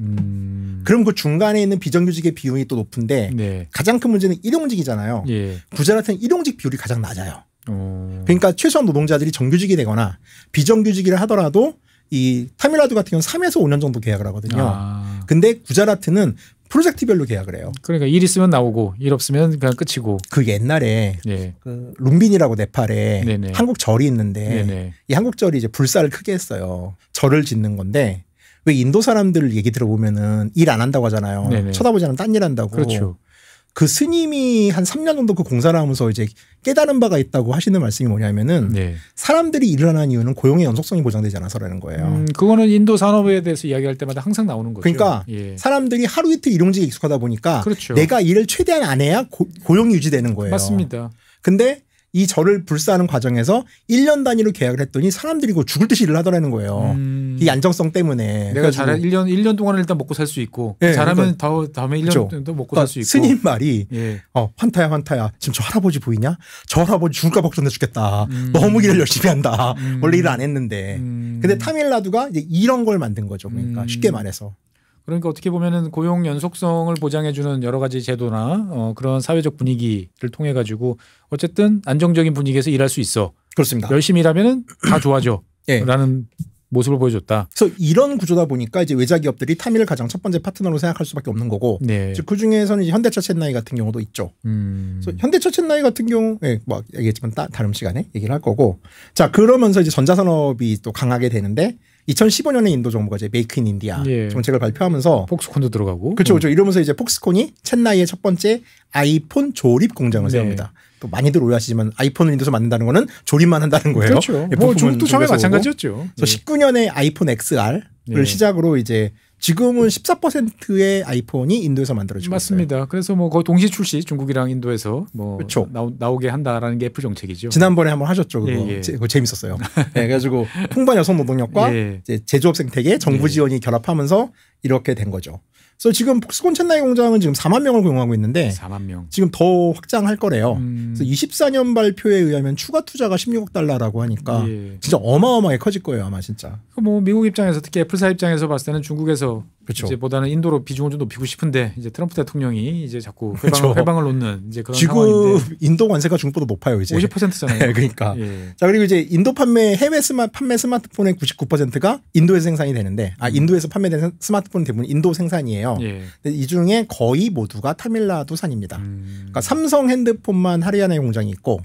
그럼 그 중간에 있는 비정규직의 비율이 또 높은데 네. 가장 큰 문제는 일용직이잖아요. 예. 구자라트는 일용직 비율이 가장 낮아요. 그러니까 최소한 노동자들이 정규직이 되거나 비정규직이라 하더라도 이 타밀나두 같은 경우는 3에서 5년 정도 계약을 하거든요. 근데 구자라트는 프로젝트별로 계약을 해요. 그러니까 일 있으면 나오고 일 없으면 그냥 끝이고. 그 옛날에 네. 그 룸빈이라고 네팔에 네네. 한국 절이 있는데 네네. 이 한국 절이 이제 불사를 크게 했어요. 절을 짓는 건데 왜 인도 사람들 얘기 들어보면은 일 안 한다고 하잖아요. 네네. 쳐다보지 않으면 딴 일 한다고. 그렇죠. 그 스님이 한 3년 정도 그 공사를 하면서 이제 깨달은 바가 있다고 하시는 말씀이 뭐냐면은 네. 사람들이 일을 하는 이유는 고용의 연속성이 보장되지 않아서라는 거예요. 그거는 인도 산업에 대해서 이야기할 때마다 항상 나오는 거죠. 그러니까 예. 사람들이 하루 이틀 일용직에 익숙하다 보니까 그렇죠. 내가 일을 최대한 안 해야 고용이 유지되는 거예요. 맞습니다. 근데 이 절을 불사하는 과정에서 1년 단위로 계약을 했더니 사람들이 죽을 듯이 일을 하더라는 거예요. 이 안정성 때문에. 내가 잘해 1년 동안은 일단 먹고 살 수 있고 네, 잘하면 다음에 1년 그렇죠. 도 먹고 그러니까 살 수 있고. 스님 말이 예. 환타야 지금 저 할아버지 보이냐? 저 할아버지 죽을까 걱정돼 죽겠다. 너무 일을 열심히 한다. 원래 일을 안 했는데. 근데 타밀나두가 이제 이런 걸 만든 거죠. 그러니까 쉽게 말해서. 그러니까 어떻게 보면은 고용 연속성을 보장해주는 여러 가지 제도나 그런 사회적 분위기를 통해 가지고 어쨌든 안정적인 분위기에서 일할 수 있어. 그렇습니다. 열심히 일하면은 다 좋아져. 네. 라는 모습을 보여줬다. 그래서 이런 구조다 보니까 이제 외자 기업들이 타밀을 가장 첫 번째 파트너로 생각할 수밖에 없는 거고. 네. 그 중에서는 이제 현대차 챗나이 같은 경우도 있죠. 그래서 현대차 챗나이 같은 경우, 뭐 얘기했지만 다른 시간에 얘기를 할 거고. 자, 그러면서 이제 전자산업이 또 강하게 되는데 2015년에 인도 정부가 이제 메이크 인 인디아 예. 정책을 발표하면서 폭스콘도 들어가고. 그렇죠. 이러면서 이제 폭스콘이 챗나이의 첫 번째 아이폰 조립 공장을 네. 세웁니다. 또 많이들 오해하시지만 아이폰을 인도에서 만든다는 거는 조립만 한다는 거예요. 그렇죠. 뭐 중국도 처음에 마찬가지였죠. 그래서 19년에 아이폰 XR을 시작으로 이제 지금은 14%의 아이폰이 인도에서 만들어지고 맞습니다. 있어요. 그래서 뭐 거의 동시 출시 중국이랑 인도에서 뭐 그렇죠. 나오게 한다라는 게 애플 정책이죠. 지난번에 한번 하셨죠. 그거, 예. 그거 재밌었어요. 네, 그래가지고 풍부한 여성 노동력과 이제 제조업 생태계 정부 지원이 결합하면서 이렇게 된 거죠. 그래서 지금 폭스콘 챗나이 공장은 지금 4만 명을 고용하고 있는데 4만 명. 지금 더 확장할 거래요. 그래서 24년 발표에 의하면 추가 투자가 16억 달러라고 하니까 진짜 어마어마하게 커질 거예요, 아마 진짜. 뭐 미국 입장에서 특히 애플사 입장에서 봤을 때는 중국에서 그렇죠. 이제 보다는 인도로 비중을 좀 높이고 싶은데 이제 트럼프 대통령이 이제 자꾸 그렇죠. 회방을 놓는 이제 그런 지금 상황인데 인도 관세가 중국보다 높아요, 이제. 50%잖아요. 네, 그러니까. 예. 자, 그리고 이제 인도 판매 스마트폰의 99%가 인도에서 생산이 되는데 인도에서 판매되는 스마트폰 대부분 인도 생산이에요. 예. 근데 이 중에 거의 모두가 타밀나두산입니다. 그러니까 삼성 핸드폰만 하리아나에 공장이 있고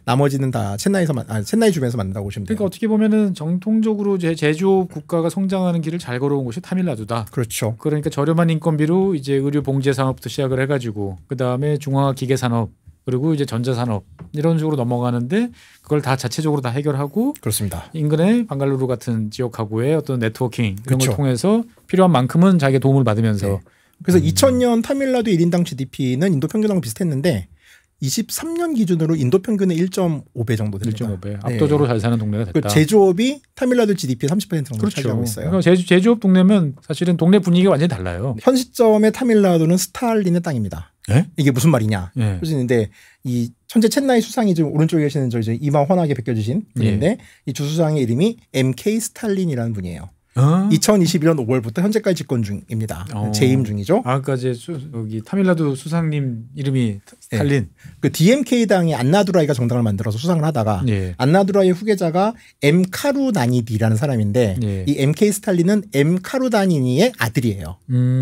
나머지는 다 챗나이 주변에서 만든다고 보시면 돼요. 그러니까 어떻게 보면은 정통적으로 제조업 국가가 성장하는 길을 잘 걸어온 곳이 타밀나두다. 그렇죠. 그러니까 저렴한 인건비로 이제 의류 봉제 산업부터 시작을 해가지고 그 다음에 중화 기계 산업 그리고 이제 전자 산업 이런 식으로 넘어가는데 그걸 다 자체적으로 다 해결하고 그렇습니다. 인근의 방갈루루 같은 지역하고의 어떤 네트워킹 이런 그렇죠. 걸 통해서 필요한 만큼은 자기의 도움을 받으면서 그래서 2000년 타밀나두 1인당 GDP는 인도 평균하고 비슷했는데 23년 기준으로 인도 평균의 1.5배 정도 됩니다. 1.5배. 압도적으로 잘 사는 동네가 됐다. 제조업이 타밀나두 GDP의 30% 정도 그렇죠. 차지하고 있어요. 그러니까 제조업 동네면 사실은 동네 분위기가 완전히 달라요. 현 시점에 타밀나두는 스탈린의 땅입니다. 이게 무슨 말이냐? 그런데 이 현재 챗나이 수상이 지금 오른쪽에 계시는 저 이제 이마 환하게 벗겨주신 분인데 이 주수상의 이름이 MK 스탈린이라는 분이에요. 어? 2021년 5월부터 현재까지 집권 중입니다. 재임 중이죠. 아까 이제 여기 타밀라두 수상님 이름이 스탈린. 네. 그 DMK 당이 안나두라이가 정당을 만들어서 수상을 하다가 예. 안나두라이의 후계자가 M 카루나니디라는 사람인데 예. 이 MK 스탈린은 M 카루나니니의 아들이에요.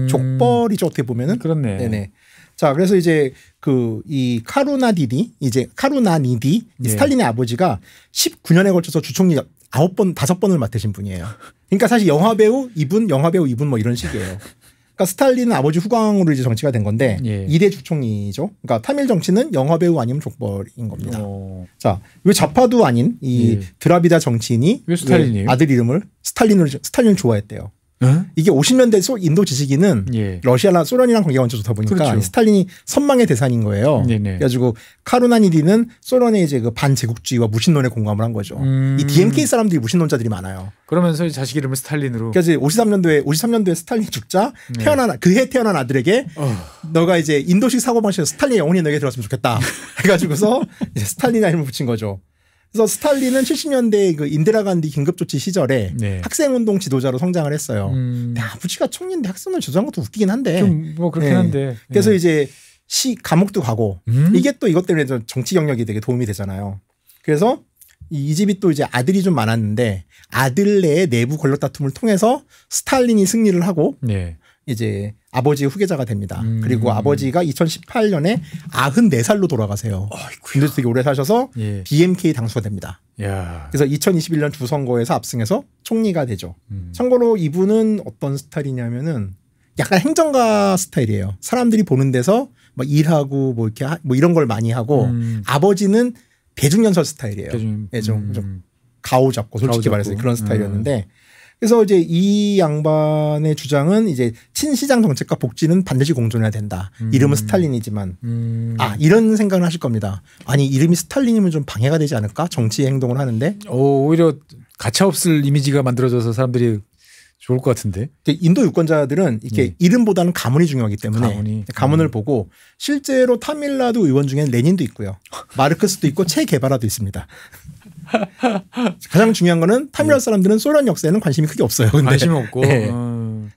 족벌이죠 어떻게 보면은. 그렇네. 네네. 자, 그래서 이제 이 카루나니디 예. 스탈린의 아버지가 19년에 걸쳐서 주총리 5번을 맡으신 분이에요. 그러니까 사실 영화배우 이분 뭐 이런 식이에요. 그러니까 스탈린은 아버지 후광으로 이제 정치가 된 건데 예. 2대 주총리죠. 그러니까 타밀 정치는 영화배우 아니면 족벌인 겁니다. 자, 왜 좌파도 아닌 이 드라비다 정치인이 왜 스탈린이에요? 아들 이름을 스탈린을 좋아했대요. 어? 이게 50년대 인도 지식인은 예. 러시아나 소련이랑 관계가 완전 좋다 보니까 그렇죠. 스탈린이 선망의 대상인 거예요. 네네. 그래가지고 카루나니디는 소련의 이제 그 반제국주의와 무신론에 공감을 한 거죠. 이 DMK 사람들이 무신론자들이 많아요. 그러면서 자식 이름을 스탈린으로. 그래서 53년도에 스탈린 죽자 그해 태어난 아들에게 너가 이제 인도식 사고방식에서 스탈린의 영혼이 너에게 들어왔으면 좋겠다. 해가지고서 이제 스탈린 이름을 붙인 거죠. 그래서 스탈린은 70년대 그 인디라 간디 긴급조치 시절에 네. 학생운동 지도자로 성장을 했어요. 근데 아버지가 총리인데 학생운동 지도자한 것도 웃기긴 한데. 좀 뭐 그렇긴 네. 한데. 그래서 이제 감옥도 가고 이게 또 이것 때문에 좀 정치 경력이 되게 도움이 되잖아요. 그래서 이 집이 또 이제 아들이 좀 많았는데 아들 내의 내부 권력 다툼을 통해서 스탈린이 승리를 하고 네. 이제 아버지의 후계자가 됩니다. 그리고 아버지가 2018년에 94살로 돌아가세요. 근데 되게 오래 사셔서 예. DMK 당수가 됩니다. 야. 그래서 2021년 주 선거에서 압승해서 총리가 되죠. 참고로 이분은 어떤 스타일이냐면은 약간 행정가 스타일이에요. 사람들이 보는 데서 막 일하고 뭐 이렇게 뭐 이런 걸 많이 하고 아버지는 대중연설 스타일이에요. 좀 가오 잡고 솔직히 말해서 그런 스타일이었는데 그래서 이제 이 양반의 주장은 이제 친시장 정책과 복지는 반드시 공존해야 된다. 이름은 스탈린이지만 이런 생각을 하실 겁니다. 아니 이름이 스탈린이면 좀 방해가 되지 않을까? 정치 행동을 하는데 오히려 가차없을 이미지가 만들어져서 사람들이 좋을 것 같은데. 인도 유권자들은 이렇게 이름보다는 가문이 중요하기 때문에 가문을 보고 실제로 타밀라두 의원 중에는 레닌도 있고요. 마르크스도 있고 체 게바라도 있습니다. 가장 중요한 거는 타밀라 사람들은 소련 역사에는 관심이 크게 없어요. 근데. 관심이 없고. 네.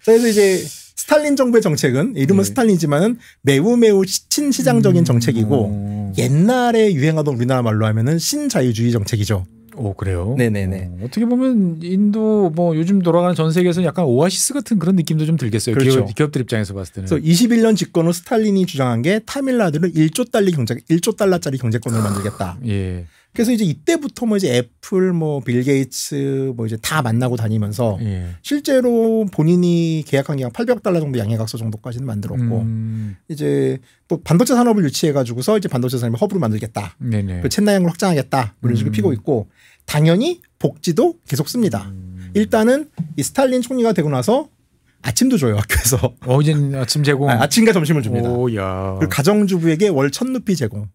그래서 이제 스탈린 정부의 정책은 이름은 스탈린이지만은 매우 친시장적인 정책이고 옛날에 유행하던 우리나라 말로 하면은 신자유주의 정책이죠. 오 그래요? 네네네. 어떻게 보면 인도 뭐 요즘 돌아가는 전 세계에서 약간 오아시스 같은 그런 느낌도 좀 들겠어요. 그렇죠. 기업들 입장에서 봤을 때는. 그래서 21년 집권 후 스탈린이 주장한 게 타밀라드를 1조 달러짜리 경제권을 만들겠다. 예. 그래서 이제 이때부터 뭐 이제 애플 뭐 빌 게이츠 뭐 이제 다 만나고 다니면서 실제로 본인이 계약한 게 한 800억 달러 정도 양해각서 정도까지는 만들었고 이제 또 반도체 산업을 유치해 가지고서 이제 반도체 산업을 허브로 만들겠다. 네네. 그 챗나양을 확장하겠다. 이런 식으로 피고 있고 당연히 복지도 계속 씁니다. 일단은 이 스탈린 총리가 되고 나서 아침도 줘요 학교에서. 이제 아침 제공. 아침과 점심을 줍니다. 오야. 그리고 가정주부에게 월 1,000루피 제공.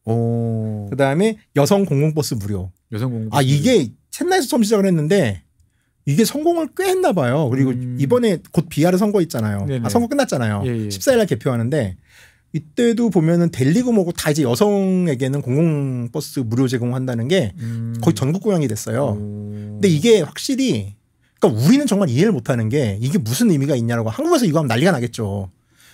오. 그다음에 여성 공공버스 무료. 여성 공공버스. 이게 챗나에서 처음 시작을 했는데 이게 성공을 꽤 했나 봐요. 그리고 이번에 곧 비하르 선거 있잖아요. 선거 끝났잖아요. 14일 날 개표하는데 이때도 보면은 델리고 뭐고 다 이제 여성에게는 공공버스 무료 제공한다는 게 거의 전국 고양이 됐어요. 근데 이게 확실히 그러니까 우리는 정말 이해를 못하는 게 이게 무슨 의미가 있냐라고 한국에서 이거 하면 난리가 나겠죠.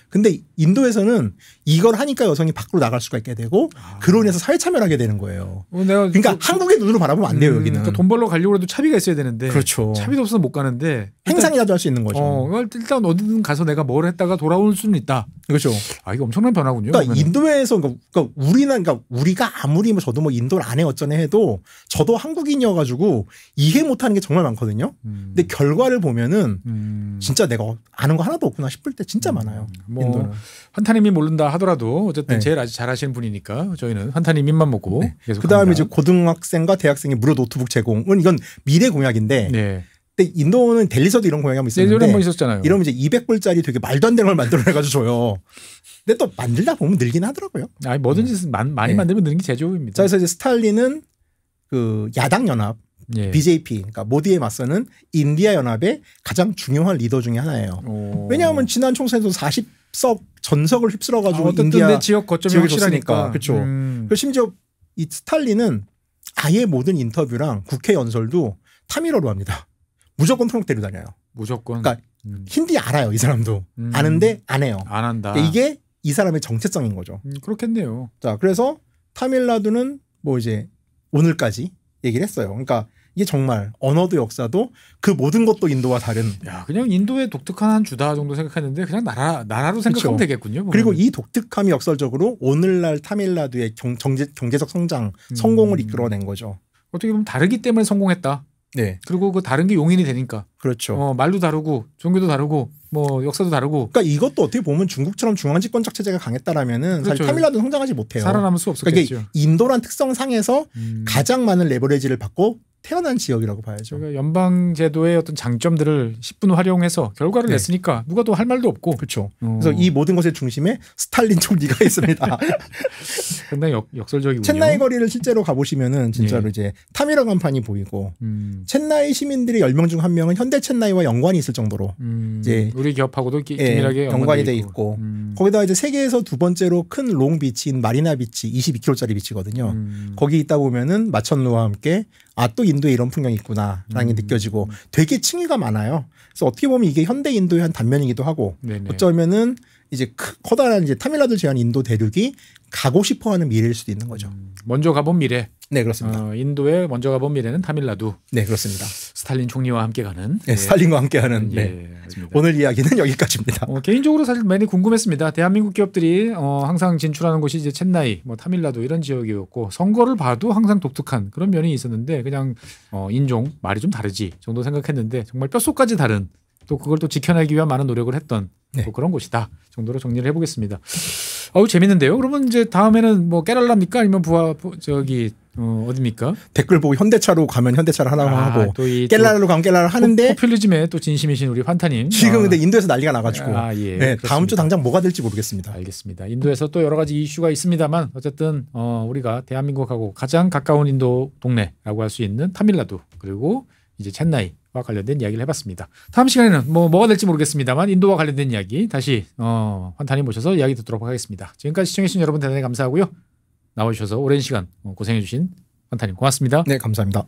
근데 인도에서는 이걸 하니까 여성이 밖으로 나갈 수가 있게 되고 그로 인해서 사회 참여를 하게 되는 거예요. 그러니까 한국의 눈으로 바라보면 안 돼요 여기는. 그러니까 돈 벌러 가려고 해도 차비가 있어야 되는데. 그렇죠. 차비도 없어서 못 가는데. 행상이라도 할 수 있는 거죠. 일단 어디든 가서 내가 뭘 했다가 돌아올 수는 있다. 그렇죠. 이거 엄청난 변화군요. 그러니까 인도에서 그러니까 우리가 아무리 뭐 저도 뭐 인도를 안 해 어쩌네 해도 저도 한국인이어가지고 이해 못하는 게 정말 많거든요. 근데 결과를 보면은 진짜 내가 아는 거 하나도 없구나 싶을 때 진짜 많아요. 인도는. 환타님이 모른다 하더라도 어쨌든 제일 아주 잘하시는 분이니까 저희는 환타님 입만 먹고 계속. 그다음에 이제 고등학생과 대학생의 무료 노트북 제공은 이건 미래 공약인데. 근데 인도는 델리서도 이런 공약이 한번 있었는데 한번 있었잖아요. 이러면 이제 200불짜리 되게 말도 안 되는 걸 만들어내가지고 줘요. 근데 또 만들다 보면 늘긴 하더라고요. 뭐든지 많이 만들면 느는 게 제조입니다. 그래서 이제 스탈린은 그 야당 연합 BJP 그러니까 모디에 맞서는 인디아 연합의 가장 중요한 리더 중에 하나예요. 왜냐하면 지난 총선에서 40석 전석을 휩쓸어가지고 인디아 지역 거점이 확실하니까. 그렇죠. 그리고 심지어 이 스탈린은 아예 모든 인터뷰랑 국회 연설도 타밀어로 합니다. 무조건 트렁크 데리고 다녀요. 무조건. 그러니까 힌디 알아요. 이 사람도. 아는데 안 해요. 안 한다. 그러니까 이게 이 사람의 정체성인 거죠. 그렇겠네요. 자, 그래서 타밀나두는 뭐 이제 오늘까지 얘기를 했어요. 그러니까 이게 정말 언어도 역사도 그 모든 것도 인도와 다른. 야, 그냥 인도의 독특한 한 주다 정도 생각했는데 그냥 나라로 생각하면 그쵸. 되겠군요. 보면. 그리고 이 독특함이 역설적으로 오늘날 타밀나두의 경제적 성장, 성공을 이끌어낸 거죠. 어떻게 보면 다르기 때문에 성공했다. 네. 그리고 그 다른 게 용인이 되니까. 그렇죠. 말도 다르고 종교도 다르고 뭐 역사도 다르고. 그러니까 이것도 어떻게 보면 중국처럼 중앙집권적 체제가 강했다라면은 그렇죠. 사실 타밀나두는 성장하지 못해요. 살아남을 수 없었겠죠. 그러니까 이게 인도란 특성상에서 가장 많은 레버리지를 받고 태어난 지역이라고 봐야죠. 그러니까 연방 제도의 어떤 장점들을 10분 활용해서 결과를 네. 냈으니까 누가 또 할 말도 없고. 그렇죠. 그래서 이 모든 것의 중심에 스탈린 총리가 있습니다. 상당히 역설적이군요. 첸나이 거리를 실제로 가보시면은 진짜로 예. 이제 타밀어 간판이 보이고 첸나이 시민들의 10명 중 1명은 현대 첸나이와 연관이 있을 정도로 이제 우리 기업하고도 긴밀하게 연관이 돼 있고 거기다가 이제 세계에서 두 번째로 큰 롱 비치인 마리나 비치 22km짜리 비치거든요. 거기 있다 보면은 마천루와 함께 또 인도에 이런 풍경이 있구나라는 게 느껴지고 되게 층위가 많아요. 그래서 어떻게 보면 이게 현대 인도의 한 단면이기도 하고 네네. 어쩌면은 이제 커다란 이제 타밀나두 제한 인도 대륙이 가고 싶어하는 미래일 수도 있는 거죠. 먼저 가본 미래. 네, 그렇습니다. 인도에 먼저 가본 미래는 타밀나두. 네, 그렇습니다. 스탈린 총리와 함께 가는. 네, 스탈린과 함께하는. 예, 네. 맞습니다. 오늘 이야기는 여기까지입니다. 개인적으로 사실 많이 궁금했습니다. 대한민국 기업들이 항상 진출하는 곳이 이제 첸나이, 뭐 타밀나두 이런 지역이었고 선거를 봐도 항상 독특한 그런 면이 있었는데 그냥 인종 말이 좀 다르지 정도 생각했는데 정말 뼛속까지 다른 또 그걸 또 지켜내기 위한 많은 노력을 했던 또 그런 곳이다 정도로 정리를 해보겠습니다. 재밌는데요. 그러면 이제 다음에는 뭐 깨랄라입니까 아니면 어디입니까? 댓글 보고 현대차로 가면 현대차를 하라고 하고 깰라라로 가면 깰라를 하는데 포퓰리즘에 또 진심이신 우리 환타님 지금 근데 인도에서 난리가 나가지고 예, 네, 다음 주 당장 뭐가 될지 모르겠습니다. 알겠습니다. 인도에서 또 여러 가지 이슈가 있습니다만 어쨌든 우리가 대한민국하고 가장 가까운 인도 동네라고 할 수 있는 타밀나두 그리고 이제 첸나이와 관련된 이야기를 해봤습니다. 다음 시간에는 뭐가 될지 모르겠습니다만 인도와 관련된 이야기 다시 환타님 모셔서 이야기 듣도록 하겠습니다. 지금까지 시청해주신 여러분 대단히 감사하고요. 나와주셔서 오랜 시간 고생해주신 환타님 고맙습니다. 네, 감사합니다.